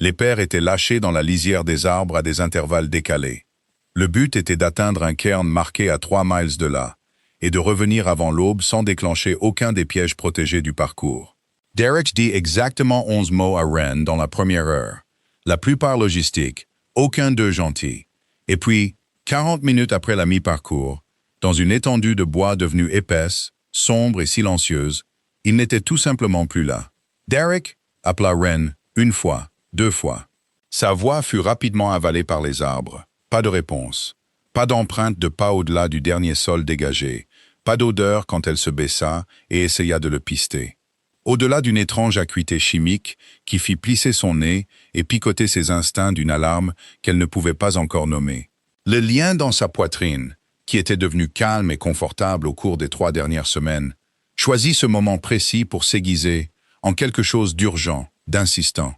Les pères étaient lâchés dans la lisière des arbres à des intervalles décalés. Le but était d'atteindre un cairn marqué à 3 miles de là, et de revenir avant l'aube sans déclencher aucun des pièges protégés du parcours. Derek dit exactement 11 mots à Wren dans la première heure. La plupart logistiques, aucun d'eux gentil. Et puis, 40 minutes après la mi-parcours, dans une étendue de bois devenue épaisse, sombre et silencieuse, il n'était tout simplement plus là. Derek appela Wren 1 fois, 2 fois. Sa voix fut rapidement avalée par les arbres. Pas de réponse. Pas d'empreinte de pas au-delà du dernier sol dégagé. Pas d'odeur quand elle se baissa et essaya de le pister. Au-delà d'une étrange acuité chimique qui fit plisser son nez et picoter ses instincts d'une alarme qu'elle ne pouvait pas encore nommer. Le lien dans sa poitrine, qui était devenu calme et confortable au cours des 3 dernières semaines, choisit ce moment précis pour s'aiguiser en quelque chose d'urgent, d'insistant.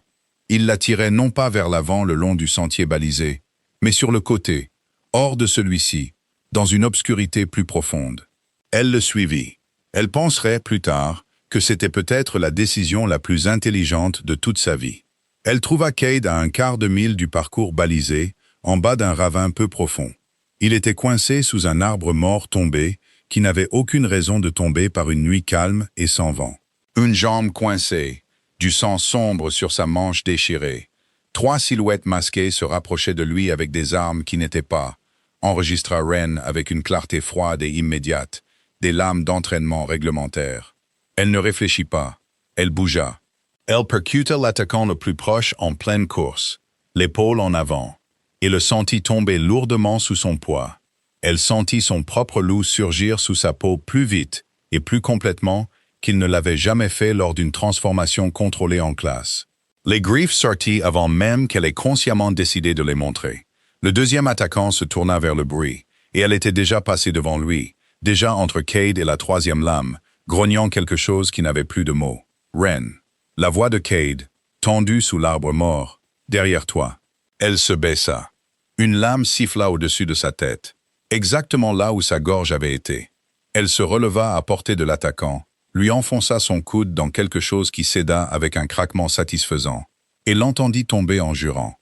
Il la tirait non pas vers l'avant le long du sentier balisé, mais sur le côté, hors de celui-ci, dans une obscurité plus profonde. Elle le suivit. Elle penserait, plus tard, que c'était peut-être la décision la plus intelligente de toute sa vie. Elle trouva Cade à un quart de mille du parcours balisé, en bas d'un ravin peu profond. Il était coincé sous un arbre mort tombé, qui n'avait aucune raison de tomber par une nuit calme et sans vent. Une jambe coincée, du sang sombre sur sa manche déchirée. 3 silhouettes masquées se rapprochaient de lui avec des armes qui n'étaient pas, enregistra Wren avec une clarté froide et immédiate, des lames d'entraînement réglementaires. Elle ne réfléchit pas, elle bougea. Elle percuta l'attaquant le plus proche en pleine course, l'épaule en avant, et le sentit tomber lourdement sous son poids. Elle sentit son propre loup surgir sous sa peau plus vite et plus complètement qu'il ne l'avait jamais fait lors d'une transformation contrôlée en classe. Les griffes sortirent avant même qu'elle ait consciemment décidé de les montrer. Le deuxième attaquant se tourna vers le bruit, et elle était déjà passée devant lui, déjà entre Cade et la 3e lame, grognant quelque chose qui n'avait plus de mots. Wren. La voix de Cade, tendue sous l'arbre mort, derrière toi. Elle se baissa. Une lame siffla au-dessus de sa tête, exactement là où sa gorge avait été. Elle se releva à portée de l'attaquant, lui enfonça son coude dans quelque chose qui céda avec un craquement satisfaisant, et l'entendit tomber en jurant.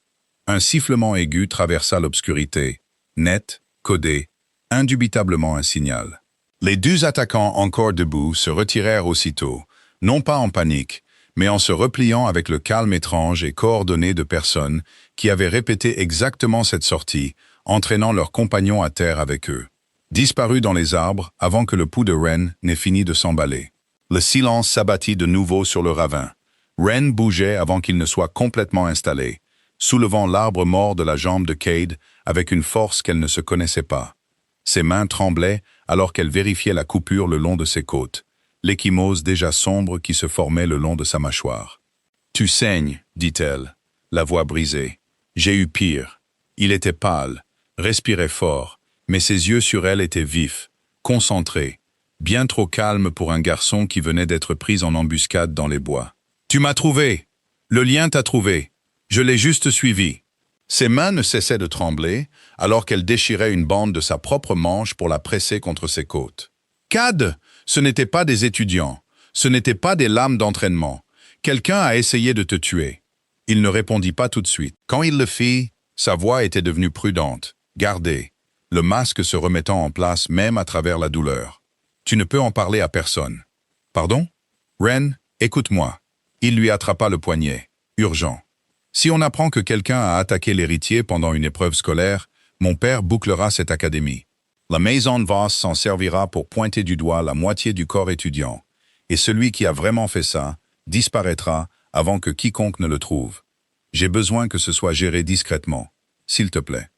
Un sifflement aigu traversa l'obscurité, net, codé, indubitablement un signal. Les 2 attaquants encore debout se retirèrent aussitôt, non pas en panique, mais en se repliant avec le calme étrange et coordonné de personnes qui avaient répété exactement cette sortie, entraînant leurs compagnons à terre avec eux. Disparus dans les arbres avant que le pouls de Wren n'ait fini de s'emballer. Le silence s'abattit de nouveau sur le ravin. Ren bougeait avant qu'il ne soit complètement installé, soulevant l'arbre mort de la jambe de Cade avec une force qu'elle ne se connaissait pas. Ses mains tremblaient alors qu'elle vérifiait la coupure le long de ses côtes, l'échymose déjà sombre qui se formait le long de sa mâchoire. « Tu saignes, dit-elle, la voix brisée. J'ai eu pire. » Il était pâle, respirait fort, mais ses yeux sur elle étaient vifs, concentrés, bien trop calmes pour un garçon qui venait d'être pris en embuscade dans les bois. « Tu m'as trouvé. Le lien t'a trouvé. Je l'ai juste suivi. » Ses mains ne cessaient de trembler, alors qu'elle déchirait une bande de sa propre manche pour la presser contre ses côtes. « Cade, ce n'était pas des étudiants. Ce n'était pas des lames d'entraînement. Quelqu'un a essayé de te tuer. » Il ne répondit pas tout de suite. Quand il le fit, sa voix était devenue prudente, gardée, le masque se remettant en place même à travers la douleur. « Tu ne peux en parler à personne. »« Pardon ? Ren, écoute-moi. » Il lui attrapa le poignet. Urgent. « Si on apprend que quelqu'un a attaqué l'héritier pendant une épreuve scolaire, mon père bouclera cette académie. La maison de Voss s'en servira pour pointer du doigt la moitié du corps étudiant, et celui qui a vraiment fait ça disparaîtra avant que quiconque ne le trouve. J'ai besoin que ce soit géré discrètement, s'il te plaît.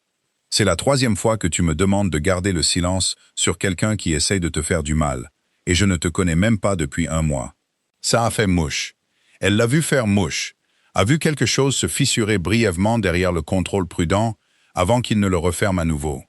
C'est la 3e fois que tu me demandes de garder le silence sur quelqu'un qui essaye de te faire du mal, et je ne te connais même pas depuis 1 mois. Ça a fait mouche. Elle l'a vu faire mouche, a vu quelque chose se fissurer brièvement derrière le contrôle prudent avant qu'il ne le referme à nouveau.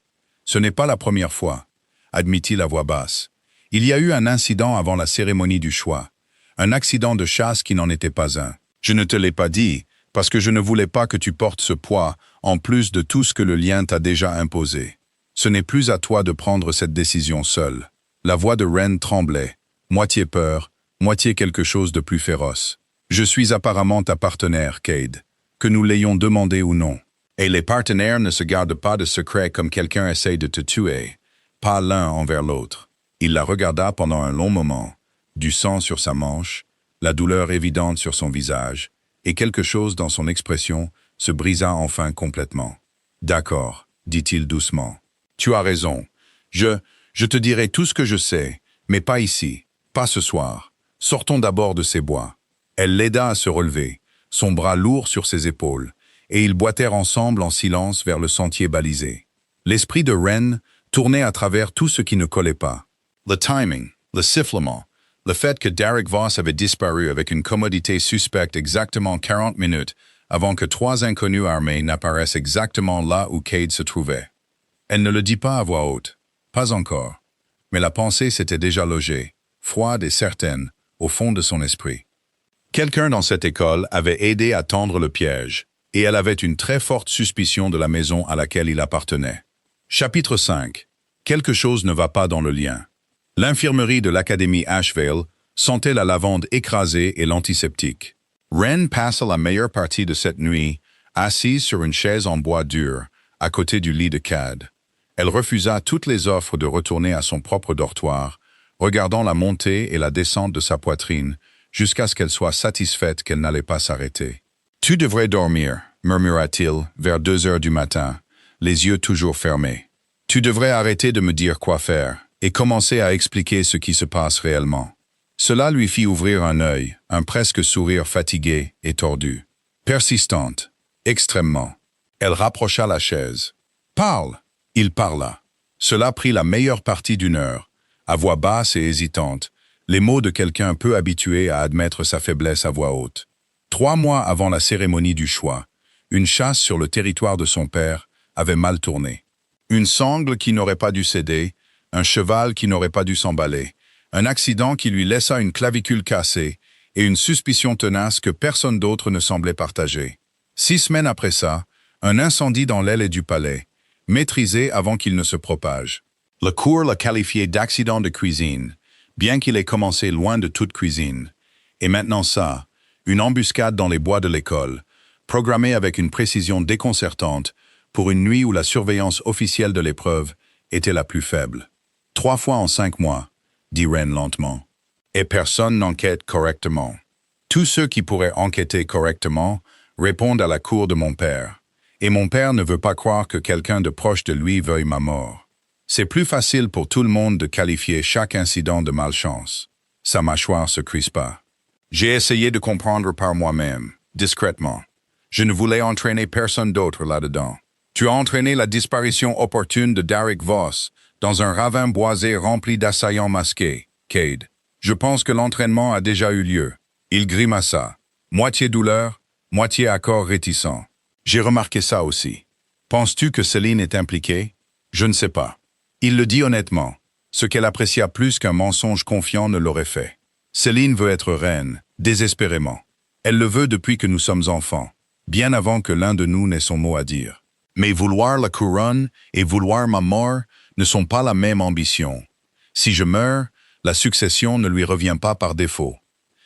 Ce n'est pas la première fois, admit-il à voix basse. Il y a eu un incident avant la cérémonie du choix, un accident de chasse qui n'en était pas un. Je ne te l'ai pas dit, parce que je ne voulais pas que tu portes ce poids, en plus de tout ce que le lien t'a déjà imposé. Ce n'est plus à toi de prendre cette décision seule. La voix de Ren tremblait, moitié peur, moitié quelque chose de plus féroce. Je suis apparemment ta partenaire, Cade, que nous l'ayons demandé ou non. Et les partenaires ne se gardent pas de secrets comme quelqu'un essaye de te tuer, pas l'un envers l'autre. Il la regarda pendant un long moment, du sang sur sa manche, la douleur évidente sur son visage, et quelque chose dans son expression se brisa enfin complètement. « D'accord, dit-il doucement. Tu as raison. Je te dirai tout ce que je sais, mais pas ici, pas ce soir. Sortons d'abord de ces bois. » Elle l'aida à se relever, son bras lourd sur ses épaules, et ils boitèrent ensemble en silence vers le sentier balisé. L'esprit de Ren tournait à travers tout ce qui ne collait pas. Le timing, le sifflement, le fait que Derek Voss avait disparu avec une commodité suspecte exactement 40 minutes avant que 3 inconnus armés n'apparaissent exactement là où Cade se trouvait. Elle ne le dit pas à voix haute, pas encore, mais la pensée s'était déjà logée, froide et certaine, au fond de son esprit. Quelqu'un dans cette école avait aidé à tendre le piège, et elle avait une très forte suspicion de la maison à laquelle il appartenait. Chapitre 5. Quelque chose ne va pas dans le lien. L'infirmerie de l'Académie Ashvale sentait la lavande écrasée et l'antiseptique. Ren passa la meilleure partie de cette nuit, assise sur une chaise en bois dur, à côté du lit de Cade. Elle refusa toutes les offres de retourner à son propre dortoir, regardant la montée et la descente de sa poitrine, jusqu'à ce qu'elle soit satisfaite qu'elle n'allait pas s'arrêter. « Tu devrais dormir, murmura-t-il, vers 2 heures du matin, les yeux toujours fermés. Tu devrais arrêter de me dire quoi faire et commencer à expliquer ce qui se passe réellement. » Cela lui fit ouvrir un œil, un presque sourire fatigué et tordu. Persistante, extrêmement. Elle rapprocha la chaise. « Parle !» Il parla. Cela prit la meilleure partie d'1 heure, à voix basse et hésitante, les mots de quelqu'un peu habitué à admettre sa faiblesse à voix haute. 3 mois avant la cérémonie du choix, une chasse sur le territoire de son père avait mal tourné. Une sangle qui n'aurait pas dû céder, un cheval qui n'aurait pas dû s'emballer, un accident qui lui laissa une clavicule cassée et une suspicion tenace que personne d'autre ne semblait partager. 6 semaines après ça, un incendie dans l'aile du palais, maîtrisé avant qu'il ne se propage. Le cours l'a qualifié d'accident de cuisine, bien qu'il ait commencé loin de toute cuisine. Et maintenant ça, une embuscade dans les bois de l'école, programmée avec une précision déconcertante pour une nuit où la surveillance officielle de l'épreuve était la plus faible. 3 fois en 5 mois, dit Ren lentement. Et personne n'enquête correctement. Tous ceux qui pourraient enquêter correctement répondent à la cour de mon père. Et mon père ne veut pas croire que quelqu'un de proche de lui veuille ma mort. C'est plus facile pour tout le monde de qualifier chaque incident de malchance. Sa mâchoire se crispa. J'ai essayé de comprendre par moi-même, discrètement. Je ne voulais entraîner personne d'autre là-dedans. Tu as entraîné la disparition opportune de Derek Voss dans un ravin boisé rempli d'assaillants masqués, Cade. Je pense que l'entraînement a déjà eu lieu. Il grimaça. Moitié douleur, moitié accord réticent. J'ai remarqué ça aussi. Penses-tu que Céline est impliquée? Je ne sais pas. Il le dit honnêtement. Ce qu'elle apprécia plus qu'un mensonge confiant ne l'aurait fait. Céline veut être reine, désespérément. Elle le veut depuis que nous sommes enfants, bien avant que l'un de nous n'ait son mot à dire. Mais vouloir la couronne et vouloir ma mort ne sont pas la même ambition. Si je meurs, la succession ne lui revient pas par défaut.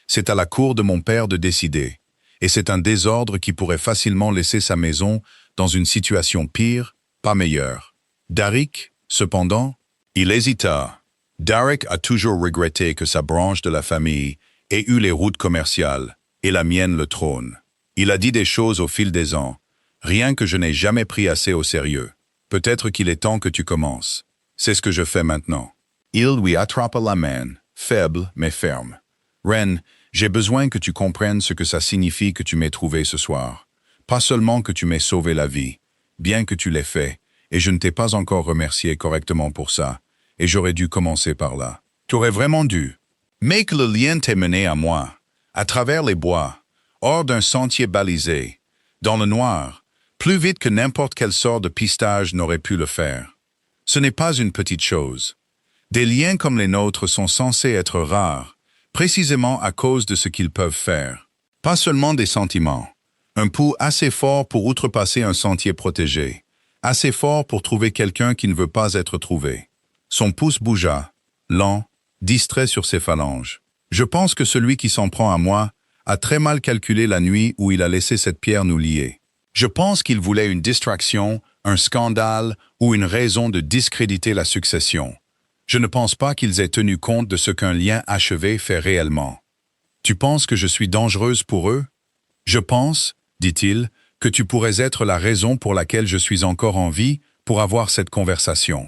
C'est à la cour de mon père de décider, et c'est un désordre qui pourrait facilement laisser sa maison dans une situation pire, pas meilleure. Derek, cependant, il hésita. Derek a toujours regretté que sa branche de la famille ait eu les routes commerciales, et la mienne le trône. Il a dit des choses au fil des ans, rien que je n'ai jamais pris assez au sérieux. Peut-être qu'il est temps que tu commences. C'est ce que je fais maintenant. Il lui attrapa la main, faible mais ferme. Ren, j'ai besoin que tu comprennes ce que ça signifie que tu m'aies trouvé ce soir. Pas seulement que tu m'aies sauvé la vie, bien que tu l'aies fait, et je ne t'ai pas encore remercié correctement pour ça, et j'aurais dû commencer par là. Tu aurais vraiment dû. Mais que le lien t'ait mené à moi, à travers les bois, hors d'un sentier balisé, dans le noir, plus vite que n'importe quelle sorte de pistage n'aurait pu le faire. Ce n'est pas une petite chose. Des liens comme les nôtres sont censés être rares, précisément à cause de ce qu'ils peuvent faire. Pas seulement des sentiments. Un pouls assez fort pour outrepasser un sentier protégé. Assez fort pour trouver quelqu'un qui ne veut pas être trouvé. Son pouce bougea, lent, distrait sur ses phalanges. Je pense que celui qui s'en prend à moi a très mal calculé la nuit où il a laissé cette pierre nous lier. Je pense qu'il voulait une distraction, un scandale ou une raison de discréditer la succession. Je ne pense pas qu'ils aient tenu compte de ce qu'un lien achevé fait réellement. Tu penses que je suis dangereuse pour eux? Je pense, dit-il, que tu pourrais être la raison pour laquelle je suis encore en vie pour avoir cette conversation.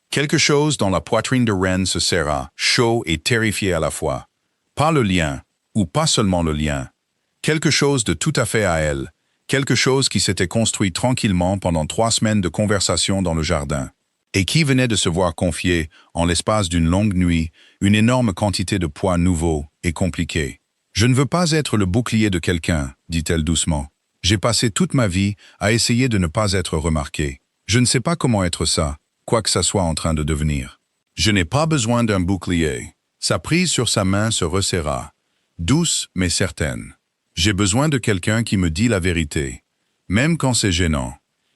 Quelque chose dans la poitrine de Ren se serra, chaud et terrifié à la fois. Pas le lien, ou pas seulement le lien. Quelque chose de tout à fait à elle, quelque chose qui s'était construit tranquillement pendant 3 semaines de conversation dans le jardin, et qui venait de se voir confier, en l'espace d'une longue nuit, une énorme quantité de poids nouveaux et compliqués. « Je ne veux pas être le bouclier de quelqu'un, dit-elle doucement. J'ai passé toute ma vie à essayer de ne pas être remarquée. Je ne sais pas comment être ça, quoi que ça soit en train de devenir. Je n'ai pas besoin d'un bouclier. » Sa prise sur sa main se resserra, douce mais certaine. J'ai besoin de quelqu'un qui me dit la vérité, même quand c'est gênant,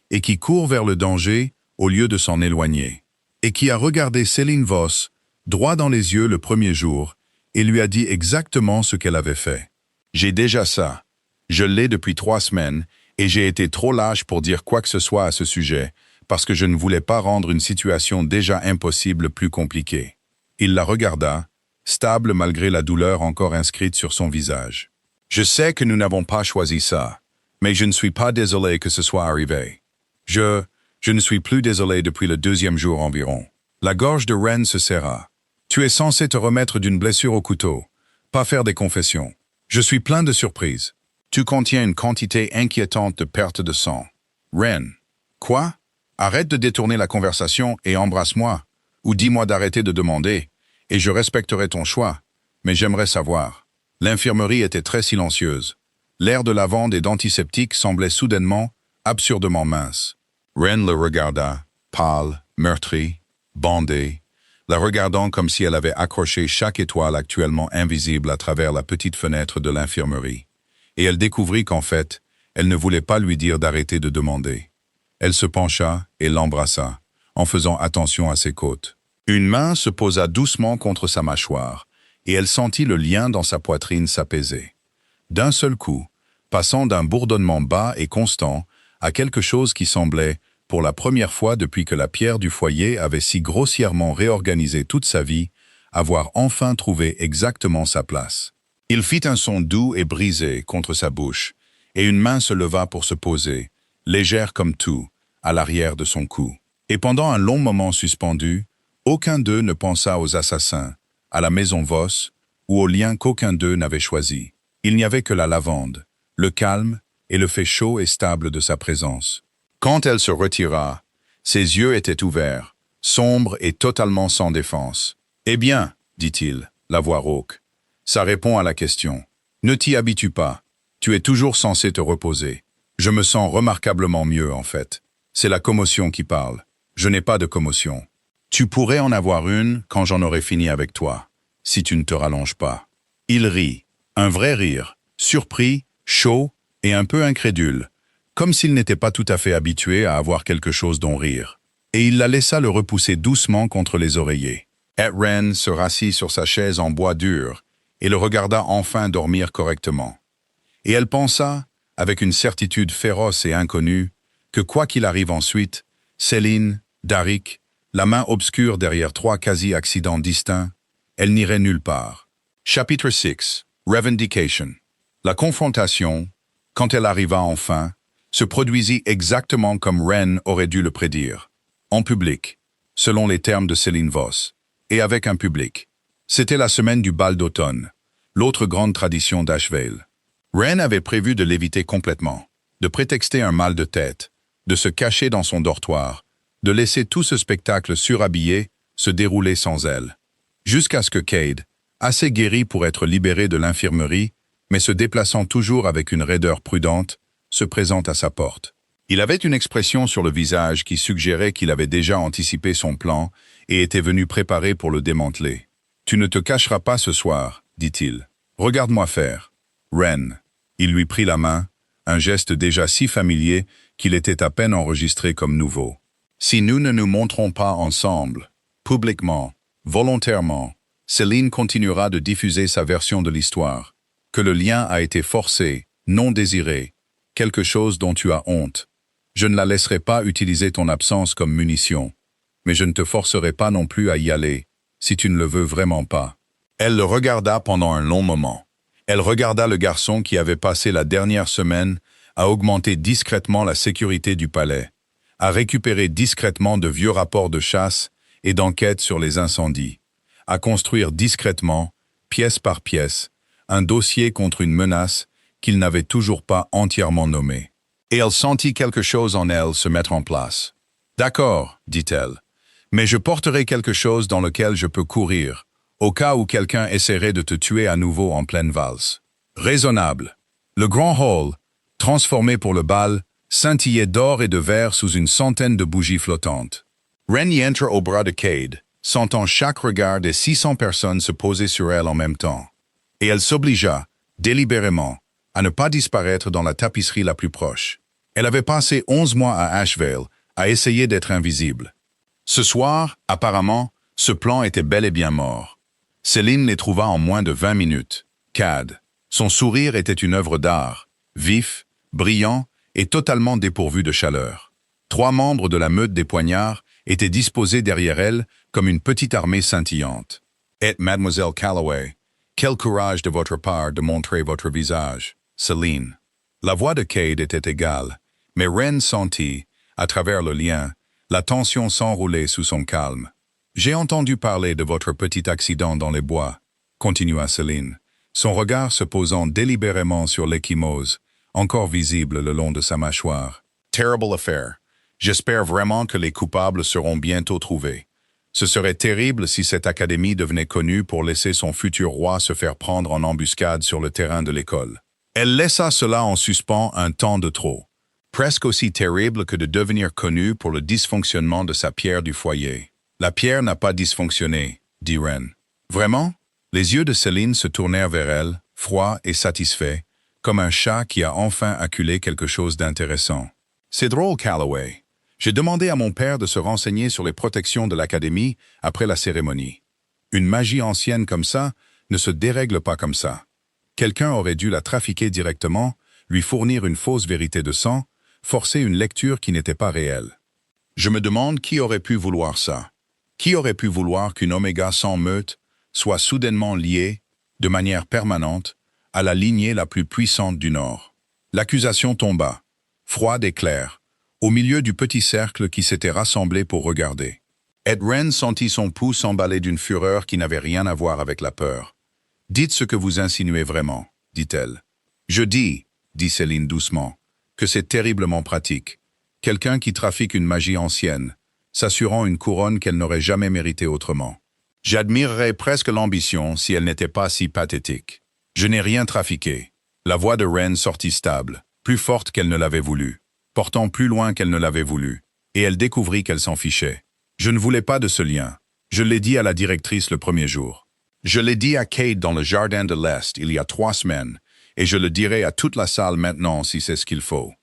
et qui court vers le danger au lieu de s'en éloigner, et qui a regardé Céline Voss droit dans les yeux le premier jour et lui a dit exactement ce qu'elle avait fait. J'ai déjà ça. Je l'ai depuis 3 semaines et j'ai été trop lâche pour dire quoi que ce soit à ce sujet parce que je ne voulais pas rendre une situation déjà impossible plus compliquée. Il la regarda, stable malgré la douleur encore inscrite sur son visage. Je sais que nous n'avons pas choisi ça, mais je ne suis pas désolé que ce soit arrivé. Je ne suis plus désolé depuis le 2e jour environ. La gorge de Ren se serra. Tu es censé te remettre d'une blessure au couteau, pas faire des confessions. Je suis plein de surprises. Tu contiens une quantité inquiétante de perte de sang. Ren. Quoi? Arrête de détourner la conversation et embrasse-moi. Ou dis-moi d'arrêter de demander, et je respecterai ton choix. Mais j'aimerais savoir. L'infirmerie était très silencieuse. L'air de lavande et d'antiseptique semblait soudainement, absurdement mince. Ren le regarda, pâle, meurtri, bandé, la regardant comme si elle avait accroché chaque étoile actuellement invisible à travers la petite fenêtre de l'infirmerie. Et elle découvrit qu'en fait, elle ne voulait pas lui dire d'arrêter de demander. Elle se pencha et l'embrassa, en faisant attention à ses côtes. Une main se posa doucement contre sa mâchoire, et elle sentit le lien dans sa poitrine s'apaiser. D'un seul coup, passant d'un bourdonnement bas et constant à quelque chose qui semblait, pour la première fois depuis que la pierre du foyer avait si grossièrement réorganisé toute sa vie, avoir enfin trouvé exactement sa place. Il fit un son doux et brisé contre sa bouche, et une main se leva pour se poser, légère comme tout, à l'arrière de son cou. Et pendant un long moment suspendu, aucun d'eux ne pensa aux assassins, à la maison Voss, ou au lien qu'aucun d'eux n'avait choisi. Il n'y avait que la lavande, le calme et le fait chaud et stable de sa présence. Quand elle se retira, ses yeux étaient ouverts, sombres et totalement sans défense. « Eh bien, dit-il, la voix rauque, ça répond à la question. Ne t'y habitue pas, tu es toujours censé te reposer. Je me sens remarquablement mieux, en fait. C'est la commotion qui parle. Je n'ai pas de commotion. Tu pourrais en avoir une quand j'en aurai fini avec toi, si tu ne te rallonges pas. » Il rit, un vrai rire, surpris, chaud et un peu incrédule, comme s'il n'était pas tout à fait habitué à avoir quelque chose dont rire. Et il la laissa le repousser doucement contre les oreillers. Ed Wren se rassit sur sa chaise en bois dur et le regarda enfin dormir correctement. Et elle pensa, avec une certitude féroce et inconnue, que quoi qu'il arrive ensuite, Céline, Darrick, la main obscure derrière 3 quasi-accidents distincts, elle n'irait nulle part. Chapitre 6. Revendication. La confrontation, quand elle arriva enfin, se produisit exactement comme Wren aurait dû le prédire. En public, selon les termes de Céline Voss, et avec un public. C'était la semaine du bal d'automne, l'autre grande tradition d'Ashevale. Wren avait prévu de l'éviter complètement, de prétexter un mal de tête, de se cacher dans son dortoir, de laisser tout ce spectacle surhabillé se dérouler sans elle. Jusqu'à ce que Cade, assez guéri pour être libéré de l'infirmerie, mais se déplaçant toujours avec une raideur prudente, se présente à sa porte. Il avait une expression sur le visage qui suggérait qu'il avait déjà anticipé son plan et était venu préparer pour le démanteler. « Tu ne te cacheras pas ce soir, dit-il. Regarde-moi faire. » Wren. Il lui prit la main, un geste déjà si familier qu'il était à peine enregistré comme nouveau. « Si nous ne nous montrons pas ensemble, publiquement, volontairement, Céline continuera de diffuser sa version de l'histoire, que le lien a été forcé, non désiré, quelque chose dont tu as honte. Je ne la laisserai pas utiliser ton absence comme munition, mais je ne te forcerai pas non plus à y aller, si tu ne le veux vraiment pas. » Elle le regarda pendant un long moment. Elle regarda le garçon qui avait passé la dernière semaine à augmenter discrètement la sécurité du palais, à récupérer discrètement de vieux rapports de chasse et d'enquête sur les incendies, à construire discrètement, pièce par pièce, un dossier contre une menace qu'il n'avait toujours pas entièrement nommée. Et elle sentit quelque chose en elle se mettre en place. « D'accord, dit-elle, mais je porterai quelque chose dans lequel je peux courir, au cas où quelqu'un essaierait de te tuer à nouveau en pleine valse. » Raisonnable. Le grand hall, transformé pour le bal, scintillait d'or et de verre sous une centaine de bougies flottantes. Wren y entra au bras de Cade, sentant chaque regard des 600 personnes se poser sur elle en même temps. Et elle s'obligea, délibérément, à ne pas disparaître dans la tapisserie la plus proche. Elle avait passé 11 mois à Ashevale à essayer d'être invisible. Ce soir, apparemment, ce plan était bel et bien mort. Céline les trouva en moins de 20 minutes. Cade. Son sourire était une œuvre d'art, vif, brillant et totalement dépourvu de chaleur. 3 membres de la meute des poignards étaient disposés derrière elle comme une petite armée scintillante. « Et Mademoiselle Calloway, quel courage de votre part de montrer votre visage. » Céline. La voix de Cade était égale, mais Wren sentit, à travers le lien, la tension s'enrouler sous son calme. « J'ai entendu parler de votre petit accident dans les bois, » continua Céline, son regard se posant délibérément sur l'ecchymose, encore visible le long de sa mâchoire. « Terrible affaire. J'espère vraiment que les coupables seront bientôt trouvés. Ce serait terrible si cette académie devenait connue pour laisser son futur roi se faire prendre en embuscade sur le terrain de l'école. » Elle laissa cela en suspens un temps de trop. Presque aussi terrible que de devenir connue pour le dysfonctionnement de sa pierre du foyer. « La pierre n'a pas dysfonctionné, » dit Wren. « Vraiment ?» Les yeux de Céline se tournèrent vers elle, froids et satisfaits, comme un chat qui a enfin acculé quelque chose d'intéressant. « C'est drôle, Calloway. J'ai demandé à mon père de se renseigner sur les protections de l'Académie après la cérémonie. Une magie ancienne comme ça ne se dérègle pas comme ça. Quelqu'un aurait dû la trafiquer directement, lui fournir une fausse vérité de sang, forcer une lecture qui n'était pas réelle. Je me demande qui aurait pu vouloir ça. Qui aurait pu vouloir qu'une Oméga sans meute soit soudainement liée, de manière permanente, à la lignée la plus puissante du Nord. » L'accusation tomba, froide et claire, au milieu du petit cercle qui s'était rassemblé pour regarder. Ed Wren sentit son pouls s'emballer d'une fureur qui n'avait rien à voir avec la peur. Dites ce que vous insinuez vraiment, dit-elle. Je dis, dit Céline doucement, que c'est terriblement pratique. Quelqu'un qui trafique une magie ancienne, s'assurant une couronne qu'elle n'aurait jamais méritée autrement. J'admirerais presque l'ambition si elle n'était pas si pathétique. Je n'ai rien trafiqué. La voix de Ren sortit stable, plus forte qu'elle ne l'avait voulu, portant plus loin qu'elle ne l'avait voulu, et elle découvrit qu'elle s'en fichait. Je ne voulais pas de ce lien. Je l'ai dit à la directrice le premier jour. Je l'ai dit à Cade dans le jardin de l'Est il y a 3 semaines, et je le dirai à toute la salle maintenant si c'est ce qu'il faut.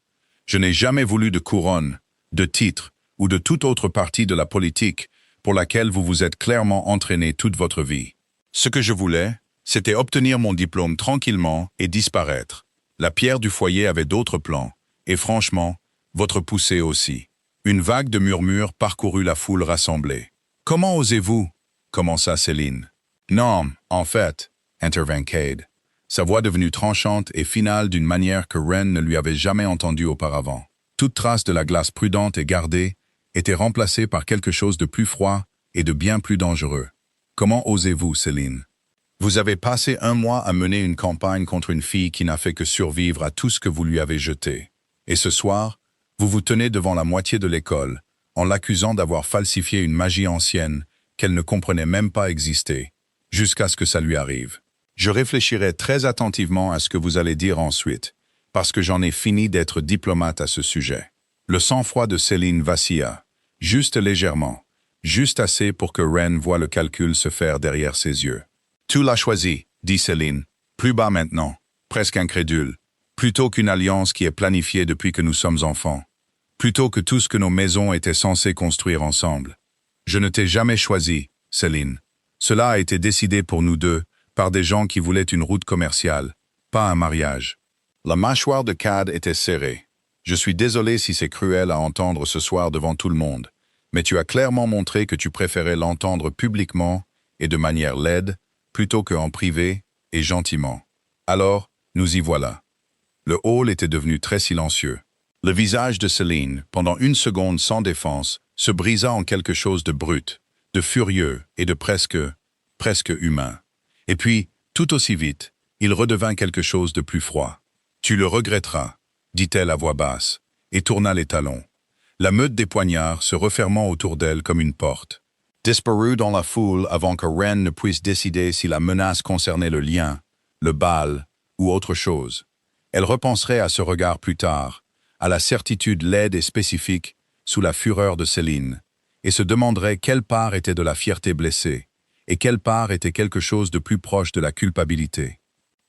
Je n'ai jamais voulu de couronne, de titre ou de toute autre partie de la politique pour laquelle vous vous êtes clairement entraîné toute votre vie. Ce que je voulais, c'était obtenir mon diplôme tranquillement et disparaître. La pierre du foyer avait d'autres plans, et franchement, votre poussée aussi. Une vague de murmures parcourut la foule rassemblée. « Comment osez-vous » commença Céline. « Non, en fait, » intervint Cade, sa voix devenue tranchante et finale d'une manière que Ren ne lui avait jamais entendue auparavant. Toute trace de la glace prudente et gardée était remplacée par quelque chose de plus froid et de bien plus dangereux. Comment osez-vous, Céline? Vous avez passé 1 mois à mener une campagne contre une fille qui n'a fait que survivre à tout ce que vous lui avez jeté. Et ce soir, vous vous tenez devant la moitié de l'école, en l'accusant d'avoir falsifié une magie ancienne qu'elle ne comprenait même pas exister, jusqu'à ce que ça lui arrive. Je réfléchirai très attentivement à ce que vous allez dire ensuite, parce que j'en ai fini d'être diplomate à ce sujet. Le sang-froid de Céline vacilla, juste légèrement, juste assez pour que Ren voie le calcul se faire derrière ses yeux. « Tu l'as choisi, » dit Céline, plus bas maintenant, presque incrédule, plutôt qu'une alliance qui est planifiée depuis que nous sommes enfants, plutôt que tout ce que nos maisons étaient censées construire ensemble. Je ne t'ai jamais choisi, Céline. Cela a été décidé pour nous deux, par des gens qui voulaient une route commerciale, pas un mariage. La mâchoire de Cade était serrée. Je suis désolé si c'est cruel à entendre ce soir devant tout le monde, mais tu as clairement montré que tu préférais l'entendre publiquement et de manière laide, plutôt qu'en privé et gentiment. Alors, nous y voilà. Le hall était devenu très silencieux. Le visage de Céline, pendant 1 seconde sans défense, se brisa en quelque chose de brut, de furieux et de presque humain. Et puis, tout aussi vite, il redevint quelque chose de plus froid. « Tu le regretteras », dit-elle à voix basse, et tourna les talons, la meute des poignards se refermant autour d'elle comme une porte. Disparut dans la foule avant que Ren ne puisse décider si la menace concernait le lien, le bal ou autre chose. Elle repenserait à ce regard plus tard, à la certitude laide et spécifique sous la fureur de Céline, et se demanderait quelle part était de la fierté blessée, et quelle part était quelque chose de plus proche de la culpabilité.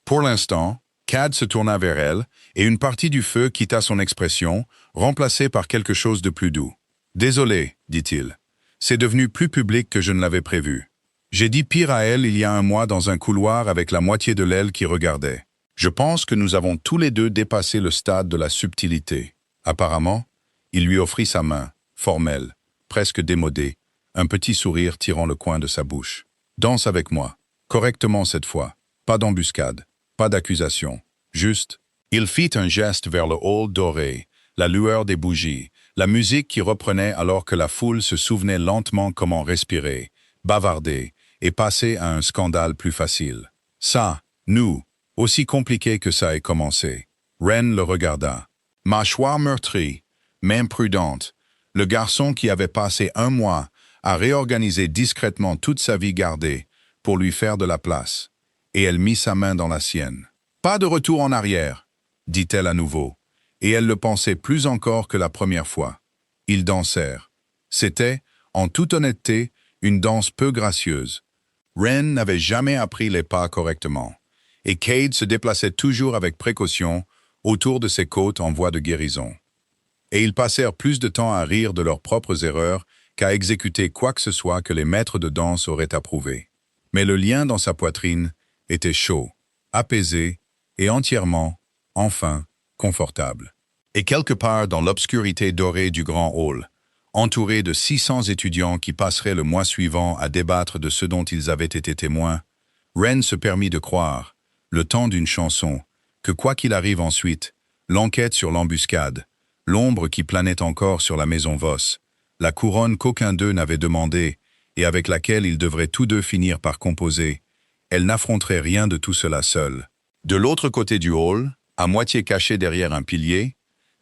Pour l'instant, Cade se tourna vers elle, et une partie du feu quitta son expression, remplacée par quelque chose de plus doux. « Désolé, dit-il. C'est devenu plus public que je ne l'avais prévu. J'ai dit pire à elle il y a 1 mois dans un couloir avec la moitié de l'aile qui regardait. Je pense que nous avons tous les deux dépassé le stade de la subtilité. » Apparemment, il lui offrit sa main, formelle, presque démodée, un petit sourire tirant le coin de sa bouche. « Danse avec moi, correctement cette fois, pas d'embuscade, pas d'accusation, juste. » Il fit un geste vers le hall doré, la lueur des bougies, la musique qui reprenait alors que la foule se souvenait lentement comment respirer, bavarder et passer à un scandale plus facile. Ça, nous, aussi compliqué que ça ait commencé. Ren le regarda. Mâchoire meurtrie, main prudente, le garçon qui avait passé 1 mois à réorganiser discrètement toute sa vie gardée pour lui faire de la place. Et elle mit sa main dans la sienne. « Pas de retour en arrière », dit-elle à nouveau, et elle le pensait plus encore que la première fois. Ils dansèrent. C'était, en toute honnêteté, une danse peu gracieuse. Ren n'avait jamais appris les pas correctement, et Cade se déplaçait toujours avec précaution autour de ses côtes en voie de guérison. Et ils passèrent plus de temps à rire de leurs propres erreurs qu'à exécuter quoi que ce soit que les maîtres de danse auraient approuvé. Mais le lien dans sa poitrine était chaud, apaisé et entièrement, enfin, confortable. Et quelque part dans l'obscurité dorée du grand hall, entouré de 600 étudiants qui passeraient le mois suivant à débattre de ce dont ils avaient été témoins, Ren se permit de croire, le temps d'une chanson, que quoi qu'il arrive ensuite, l'enquête sur l'embuscade, l'ombre qui planait encore sur la maison Voss, la couronne qu'aucun d'eux n'avait demandée et avec laquelle ils devraient tous deux finir par composer, elle n'affronterait rien de tout cela seule. De l'autre côté du hall, à moitié caché derrière un pilier,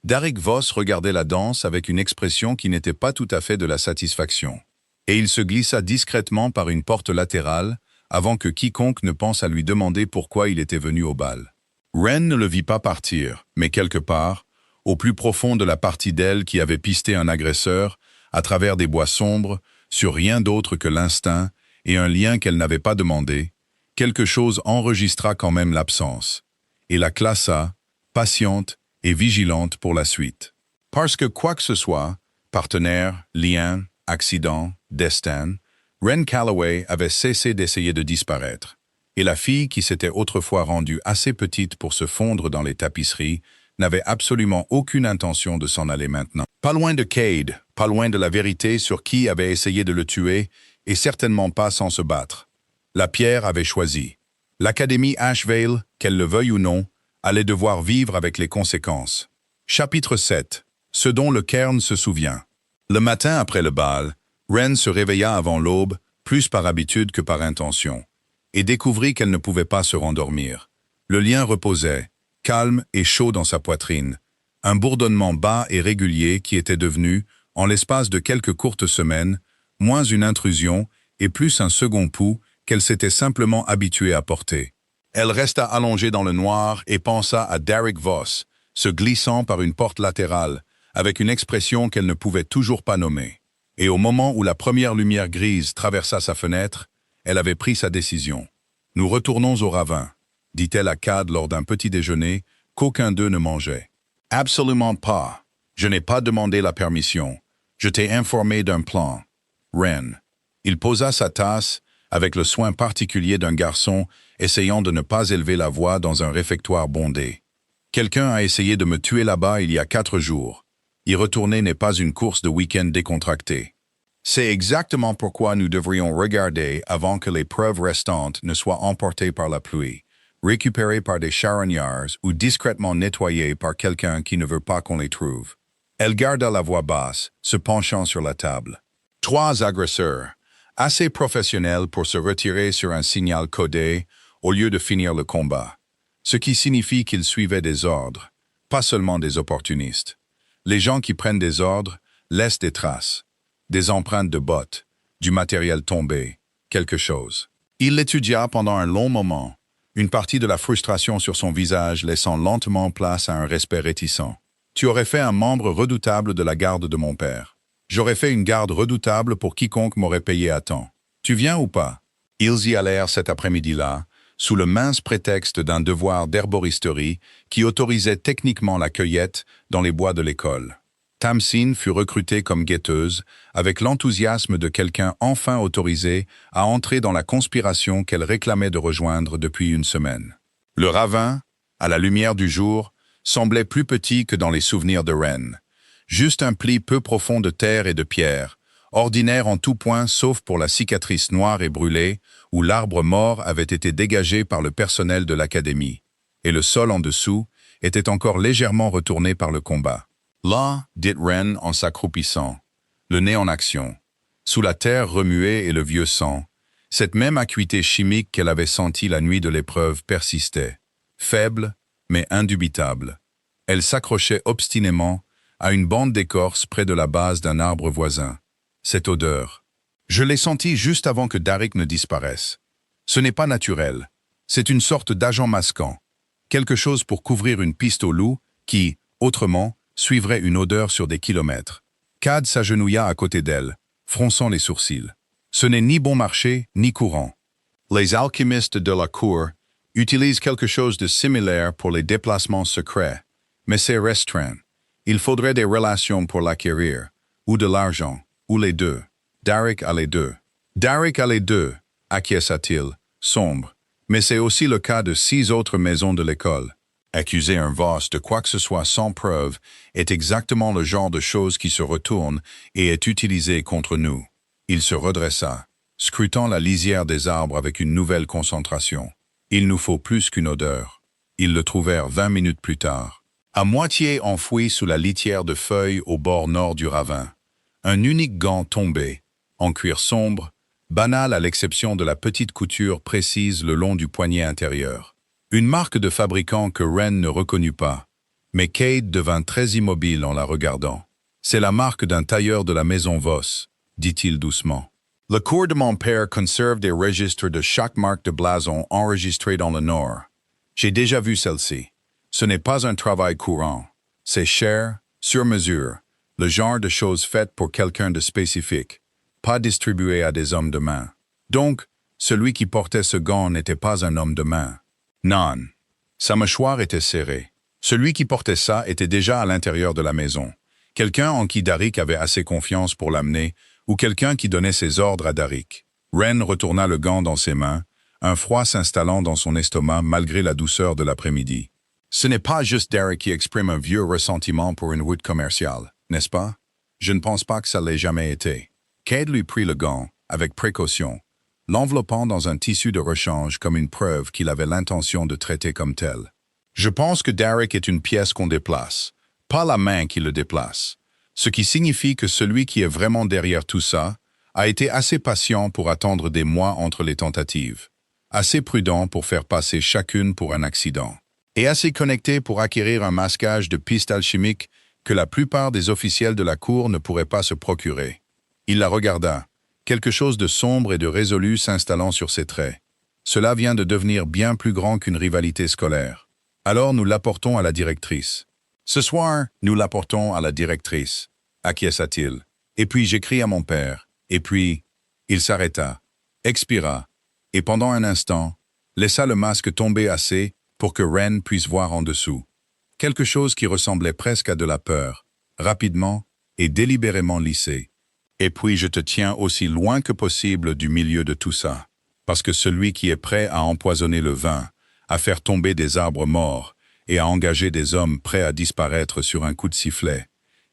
Darrick Voss regardait la danse avec une expression qui n'était pas tout à fait de la satisfaction. Et il se glissa discrètement par une porte latérale avant que quiconque ne pense à lui demander pourquoi il était venu au bal. Wren ne le vit pas partir, mais quelque part, au plus profond de la partie d'elle qui avait pisté un agresseur, à travers des bois sombres, sur rien d'autre que l'instinct et un lien qu'elle n'avait pas demandé, quelque chose enregistra quand même l'absence, et la classa, patiente et vigilante pour la suite. Parce que quoi que ce soit, partenaire, lien, accident, destin, Wren Calloway avait cessé d'essayer de disparaître, et la fille qui s'était autrefois rendue assez petite pour se fondre dans les tapisseries n'avait absolument aucune intention de s'en aller maintenant. Pas loin de Cade, pas loin de la vérité sur qui avait essayé de le tuer, et certainement pas sans se battre. La pierre avait choisi. L'Académie Ashvale, qu'elle le veuille ou non, allait devoir vivre avec les conséquences. Chapitre 7. Ce dont le Cairn se souvient. Le matin après le bal, Wren se réveilla avant l'aube, plus par habitude que par intention, et découvrit qu'elle ne pouvait pas se rendormir. Le lien reposait, calme et chaud dans sa poitrine, un bourdonnement bas et régulier qui était devenu, en l'espace de quelques courtes semaines, moins une intrusion et plus un second pouls qu'elle s'était simplement habituée à porter. Elle resta allongée dans le noir et pensa à Darrick Voss, se glissant par une porte latérale, avec une expression qu'elle ne pouvait toujours pas nommer. Et au moment où la première lumière grise traversa sa fenêtre, elle avait pris sa décision. « Nous retournons au ravin », dit-elle à Cade lors d'un petit déjeuner qu'aucun d'eux ne mangeait. « Absolument pas. Je n'ai pas demandé la permission. Je t'ai informé d'un plan. » Wren. Il posa sa tasse avec le soin particulier d'un garçon essayant de ne pas élever la voix dans un réfectoire bondé. « Quelqu'un a essayé de me tuer là-bas il y a 4 jours. Y retourner n'est pas une course de week-end décontractée. C'est exactement pourquoi nous devrions regarder avant que les preuves restantes ne soient emportées par la pluie, récupérées par des charognards ou discrètement nettoyées par quelqu'un qui ne veut pas qu'on les trouve. » Elle garda la voix basse, se penchant sur la table. 3 agresseurs, assez professionnels pour se retirer sur un signal codé au lieu de finir le combat, ce qui signifie qu'ils suivaient des ordres, pas seulement des opportunistes. Les gens qui prennent des ordres laissent des traces, des empreintes de bottes, du matériel tombé, quelque chose. Il l'étudia pendant un long moment, une partie de la frustration sur son visage laissant lentement place à un respect réticent. « Tu aurais fait un membre redoutable de la garde de mon père. J'aurais fait une garde redoutable pour quiconque m'aurait payé à temps. Tu viens ou pas? » Ils y allèrent cet après-midi-là, sous le mince prétexte d'un devoir d'herboristerie qui autorisait techniquement la cueillette dans les bois de l'école. Tamsin fut recrutée comme guetteuse avec l'enthousiasme de quelqu'un enfin autorisé à entrer dans la conspiration qu'elle réclamait de rejoindre depuis une semaine. Le ravin, à la lumière du jour, semblait plus petit que dans les souvenirs de Wren. Juste un pli peu profond de terre et de pierre, ordinaire en tout point sauf pour la cicatrice noire et brûlée où l'arbre mort avait été dégagé par le personnel de l'académie, et le sol en dessous était encore légèrement retourné par le combat. Là, dit Wren en s'accroupissant, le nez en action, sous la terre remuée et le vieux sang, cette même acuité chimique qu'elle avait sentie la nuit de l'épreuve persistait, faible mais indubitable. Elle s'accrochait obstinément à une bande d'écorce près de la base d'un arbre voisin. Cette odeur. Je l'ai sentie juste avant que Darrick ne disparaisse. Ce n'est pas naturel. C'est une sorte d'agent masquant. Quelque chose pour couvrir une piste au loup qui, autrement, suivrait une odeur sur des kilomètres. Cade s'agenouilla à côté d'elle, fronçant les sourcils. Ce n'est ni bon marché, ni courant. Les alchimistes de la cour utilisent quelque chose de similaire pour les déplacements secrets, mais c'est restreint. Il faudrait des relations pour l'acquérir, ou de l'argent, ou les deux. Darrick a les deux. Darrick a les deux, acquiesça-t-il, sombre. Mais c'est aussi le cas de 6 autres maisons de l'école. Accuser un Voss de quoi que ce soit sans preuve est exactement le genre de chose qui se retourne et est utilisé contre nous. Il se redressa, scrutant la lisière des arbres avec une nouvelle concentration. Il nous faut plus qu'une odeur. Ils le trouvèrent 20 minutes plus tard. À moitié enfoui sous la litière de feuilles au bord nord du ravin. Un unique gant tombé, en cuir sombre, banal à l'exception de la petite couture précise le long du poignet intérieur. Une marque de fabricant que Wren ne reconnut pas, mais Kate devint très immobile en la regardant. « C'est la marque d'un tailleur de la maison Voss », dit-il doucement. « Le cours de mon père conserve des registres de chaque marque de blason enregistrée dans le Nord. J'ai déjà vu celle-ci. Ce n'est pas un travail courant. C'est cher, sur mesure, le genre de choses faites pour quelqu'un de spécifique, pas distribué à des hommes de main. Donc, celui qui portait ce gant n'était pas un homme de main. Non. Sa mâchoire était serrée. Celui qui portait ça était déjà à l'intérieur de la maison. Quelqu'un en qui Darik avait assez confiance pour l'amener, ou quelqu'un qui donnait ses ordres à Darik. Wren retourna le gant dans ses mains, un froid s'installant dans son estomac malgré la douceur de l'après-midi. Ce n'est pas juste Darik qui exprime un vieux ressentiment pour une route commerciale, n'est-ce pas? Je ne pense pas que ça l'ait jamais été. Kate lui prit le gant, avec précaution, l'enveloppant dans un tissu de rechange comme une preuve qu'il avait l'intention de traiter comme tel. Je pense que Darik est une pièce qu'on déplace, pas la main qui le déplace, ce qui signifie que celui qui est vraiment derrière tout ça a été assez patient pour attendre des mois entre les tentatives, assez prudent pour faire passer chacune pour un accident, et assez connecté pour acquérir un masquage de piste alchimique que la plupart des officiels de la cour ne pourraient pas se procurer. Il la regarda, quelque chose de sombre et de résolu s'installant sur ses traits. Cela vient de devenir bien plus grand qu'une rivalité scolaire. Alors nous l'apportons à la directrice. Ce soir, nous l'apportons à la directrice, acquiesça-t-il. Et puis j'écris à mon père. Et puis, il s'arrêta, expira, et pendant un instant, laissa le masque tomber assez pour que Wren puisse voir en dessous. Quelque chose qui ressemblait presque à de la peur, rapidement et délibérément lissé. Et puis je te tiens aussi loin que possible du milieu de tout ça, parce que celui qui est prêt à empoisonner le vin, à faire tomber des arbres morts et à engager des hommes prêts à disparaître sur un coup de sifflet,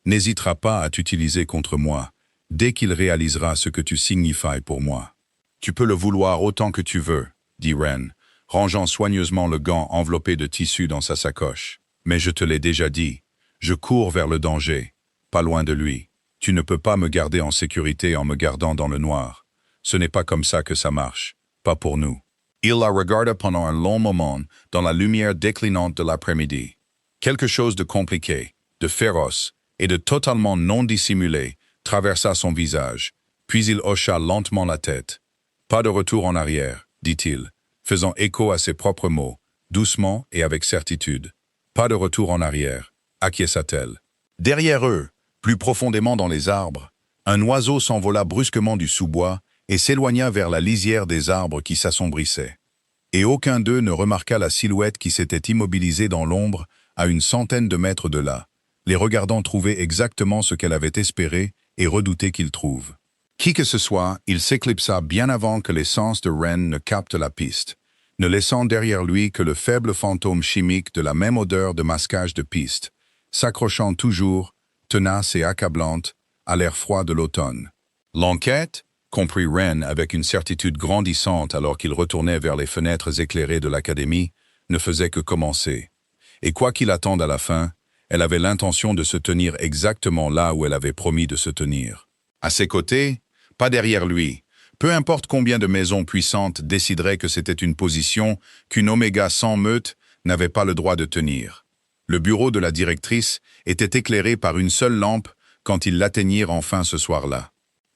n'hésitera pas à t'utiliser contre moi, dès qu'il réalisera ce que tu signifies pour moi. Tu peux le vouloir autant que tu veux, dit Wren, rangeant soigneusement le gant enveloppé de tissu dans sa sacoche. Mais je te l'ai déjà dit, je cours vers le danger, pas loin de lui. Tu ne peux pas me garder en sécurité en me gardant dans le noir. Ce n'est pas comme ça que ça marche, pas pour nous. Il la regarda pendant un long moment dans la lumière déclinante de l'après-midi. Quelque chose de compliqué, de féroce et de totalement non dissimulé traversa son visage, puis il hocha lentement la tête. Pas de retour en arrière, dit-il, faisant écho à ses propres mots, doucement et avec certitude. Pas de retour en arrière, acquiesça-t-elle. Derrière eux, plus profondément dans les arbres, un oiseau s'envola brusquement du sous-bois et s'éloigna vers la lisière des arbres qui s'assombrissaient. Et aucun d'eux ne remarqua la silhouette qui s'était immobilisée dans l'ombre à une centaine de mètres de là, les regardant trouver exactement ce qu'elle avait espéré et redouté qu'il trouve. Qui que ce soit, il s'éclipsa bien avant que les sens de Wren ne captent la piste, ne laissant derrière lui que le faible fantôme chimique de la même odeur de masquage de piste, s'accrochant toujours, tenace et accablante, à l'air froid de l'automne. L'enquête, comprit Wren avec une certitude grandissante alors qu'il retournait vers les fenêtres éclairées de l'académie, ne faisait que commencer. Et quoi qu'il attende à la fin, elle avait l'intention de se tenir exactement là où elle avait promis de se tenir. À ses côtés, pas derrière lui, peu importe combien de maisons puissantes décideraient que c'était une position qu'une oméga sans meute n'avait pas le droit de tenir. Le bureau de la directrice était éclairé par une seule lampe quand ils l'atteignirent enfin ce soir-là.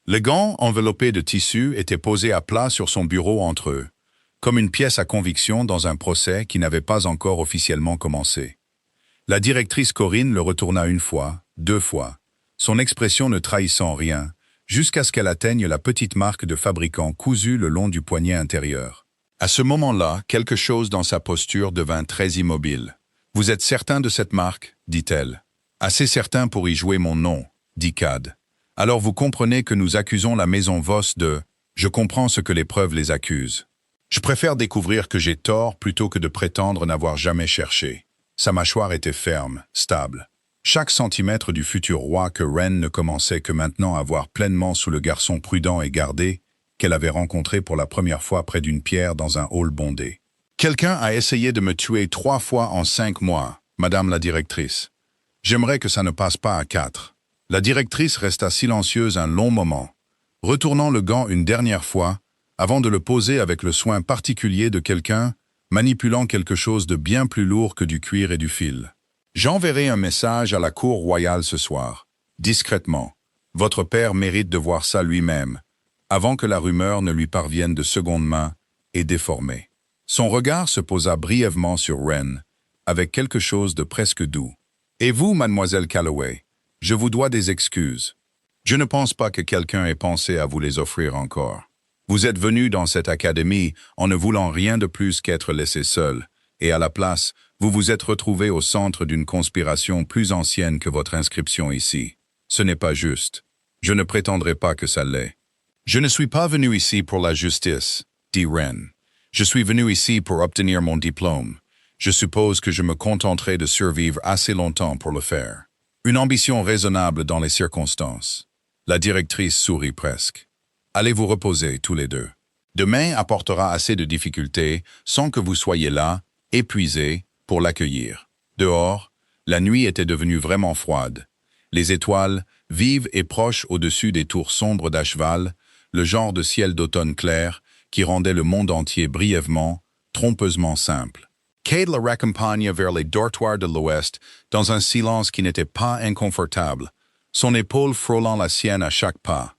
Le gant enveloppé de tissu était posé à plat sur son bureau entre eux, comme une pièce à conviction dans un procès qui n'avait pas encore officiellement commencé. La directrice Corinne le retourna une fois, deux fois, son expression ne trahissant rien, jusqu'à ce qu'elle atteigne la petite marque de fabricant cousue le long du poignet intérieur. À ce moment-là, quelque chose dans sa posture devint très immobile. « Vous êtes certain de cette marque ?» dit-elle. « Assez certain pour y jouer mon nom », dit Cad. « Alors vous comprenez que nous accusons la maison Voss de... Je comprends ce que les preuves les accusent. Je préfère découvrir que j'ai tort plutôt que de prétendre n'avoir jamais cherché. » Sa mâchoire était ferme, stable. Chaque centimètre du futur roi que Wren ne commençait que maintenant à voir pleinement sous le garçon prudent et gardé qu'elle avait rencontré pour la première fois près d'une pierre dans un hall bondé. « Quelqu'un a essayé de me tuer 3 fois en 5 mois, madame la directrice. J'aimerais que ça ne passe pas à 4. » La directrice resta silencieuse un long moment, retournant le gant une dernière fois, avant de le poser avec le soin particulier de quelqu'un manipulant quelque chose de bien plus lourd que du cuir et du fil. J'enverrai un message à la cour royale ce soir, discrètement. Votre père mérite de voir ça lui-même, avant que la rumeur ne lui parvienne de seconde main et déformée. Son regard se posa brièvement sur Wren, avec quelque chose de presque doux. Et vous, mademoiselle Calloway, je vous dois des excuses. Je ne pense pas que quelqu'un ait pensé à vous les offrir encore. Vous êtes venu dans cette académie en ne voulant rien de plus qu'être laissé seul, et à la place, vous vous êtes retrouvé au centre d'une conspiration plus ancienne que votre inscription ici. Ce n'est pas juste. Je ne prétendrai pas que ça l'est. Je ne suis pas venu ici pour la justice, dit Wren. Je suis venu ici pour obtenir mon diplôme. Je suppose que je me contenterai de survivre assez longtemps pour le faire. Une ambition raisonnable dans les circonstances. La directrice sourit presque. Allez vous reposer tous les deux. Demain apportera assez de difficultés sans que vous soyez là, épuisés, pour l'accueillir. Dehors, la nuit était devenue vraiment froide. Les étoiles, vives et proches au-dessus des tours sombres d'Acheval, le genre de ciel d'automne clair qui rendait le monde entier brièvement, trompeusement simple. Cade la raccompagna vers les dortoirs de l'Ouest dans un silence qui n'était pas inconfortable, son épaule frôlant la sienne à chaque pas.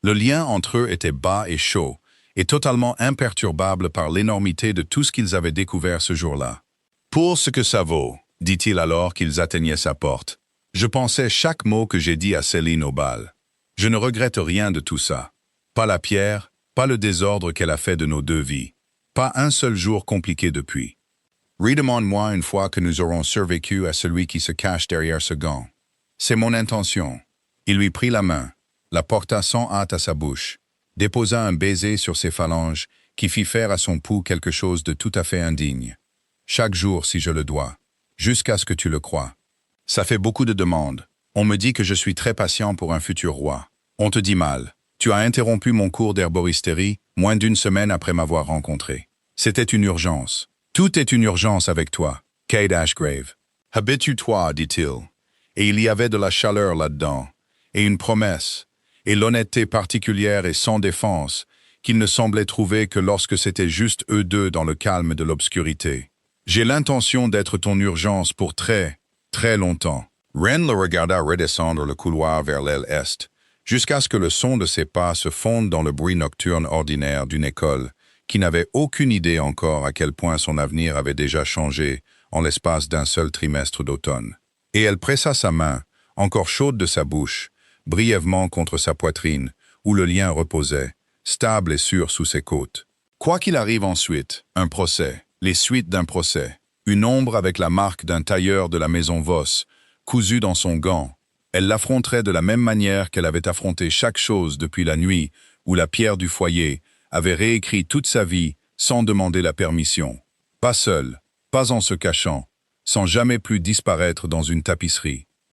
Le lien entre eux était bas et chaud, et totalement imperturbable par l'énormité de tout ce qu'ils avaient découvert ce jour-là. « Pour ce que ça vaut, dit-il alors qu'ils atteignaient sa porte, je pensais chaque mot que j'ai dit à Céline au bal. Je ne regrette rien de tout ça. Pas la pierre, pas le désordre qu'elle a fait de nos deux vies. Pas un seul jour compliqué depuis. Redemande-moi une fois que nous aurons survécu à celui qui se cache derrière ce gant. C'est mon intention. » Il lui prit la main, la porta sans hâte à sa bouche, déposa un baiser sur ses phalanges qui fit faire à son pouls quelque chose de tout à fait indigne. Chaque jour, si je le dois, jusqu'à ce que tu le crois. Ça fait beaucoup de demandes. On me dit que je suis très patient pour un futur roi. On te dit mal. Tu as interrompu mon cours d'herboristerie moins d'une semaine après m'avoir rencontré. C'était une urgence. Tout est une urgence avec toi, Cade Ashgrave. Habitue-toi, dit-il. Et il y avait de la chaleur là-dedans, et une promesse, et l'honnêteté particulière et sans défense, qu'il ne semblait trouver que lorsque c'était juste eux deux dans le calme de l'obscurité. J'ai l'intention d'être ton urgence pour très, très longtemps. Wren le regarda redescendre le couloir vers l'aile est, jusqu'à ce que le son de ses pas se fonde dans le bruit nocturne ordinaire d'une école, qui n'avait aucune idée encore à quel point son avenir avait déjà changé en l'espace d'un seul trimestre d'automne. Et elle pressa sa main, encore chaude de sa bouche, brièvement contre sa poitrine, où le lien reposait, stable et sûr sous ses côtes. Quoi qu'il arrive ensuite, un procès, les suites d'un procès, une ombre avec la marque d'un tailleur de la maison Voss, cousue dans son gant, elle l'affronterait de la même manière qu'elle avait affronté chaque chose depuis la nuit où la pierre du foyer avait réécrit toute sa vie sans demander la permission. Pas seule, pas en se cachant, sans jamais plus disparaître dans une tapisserie.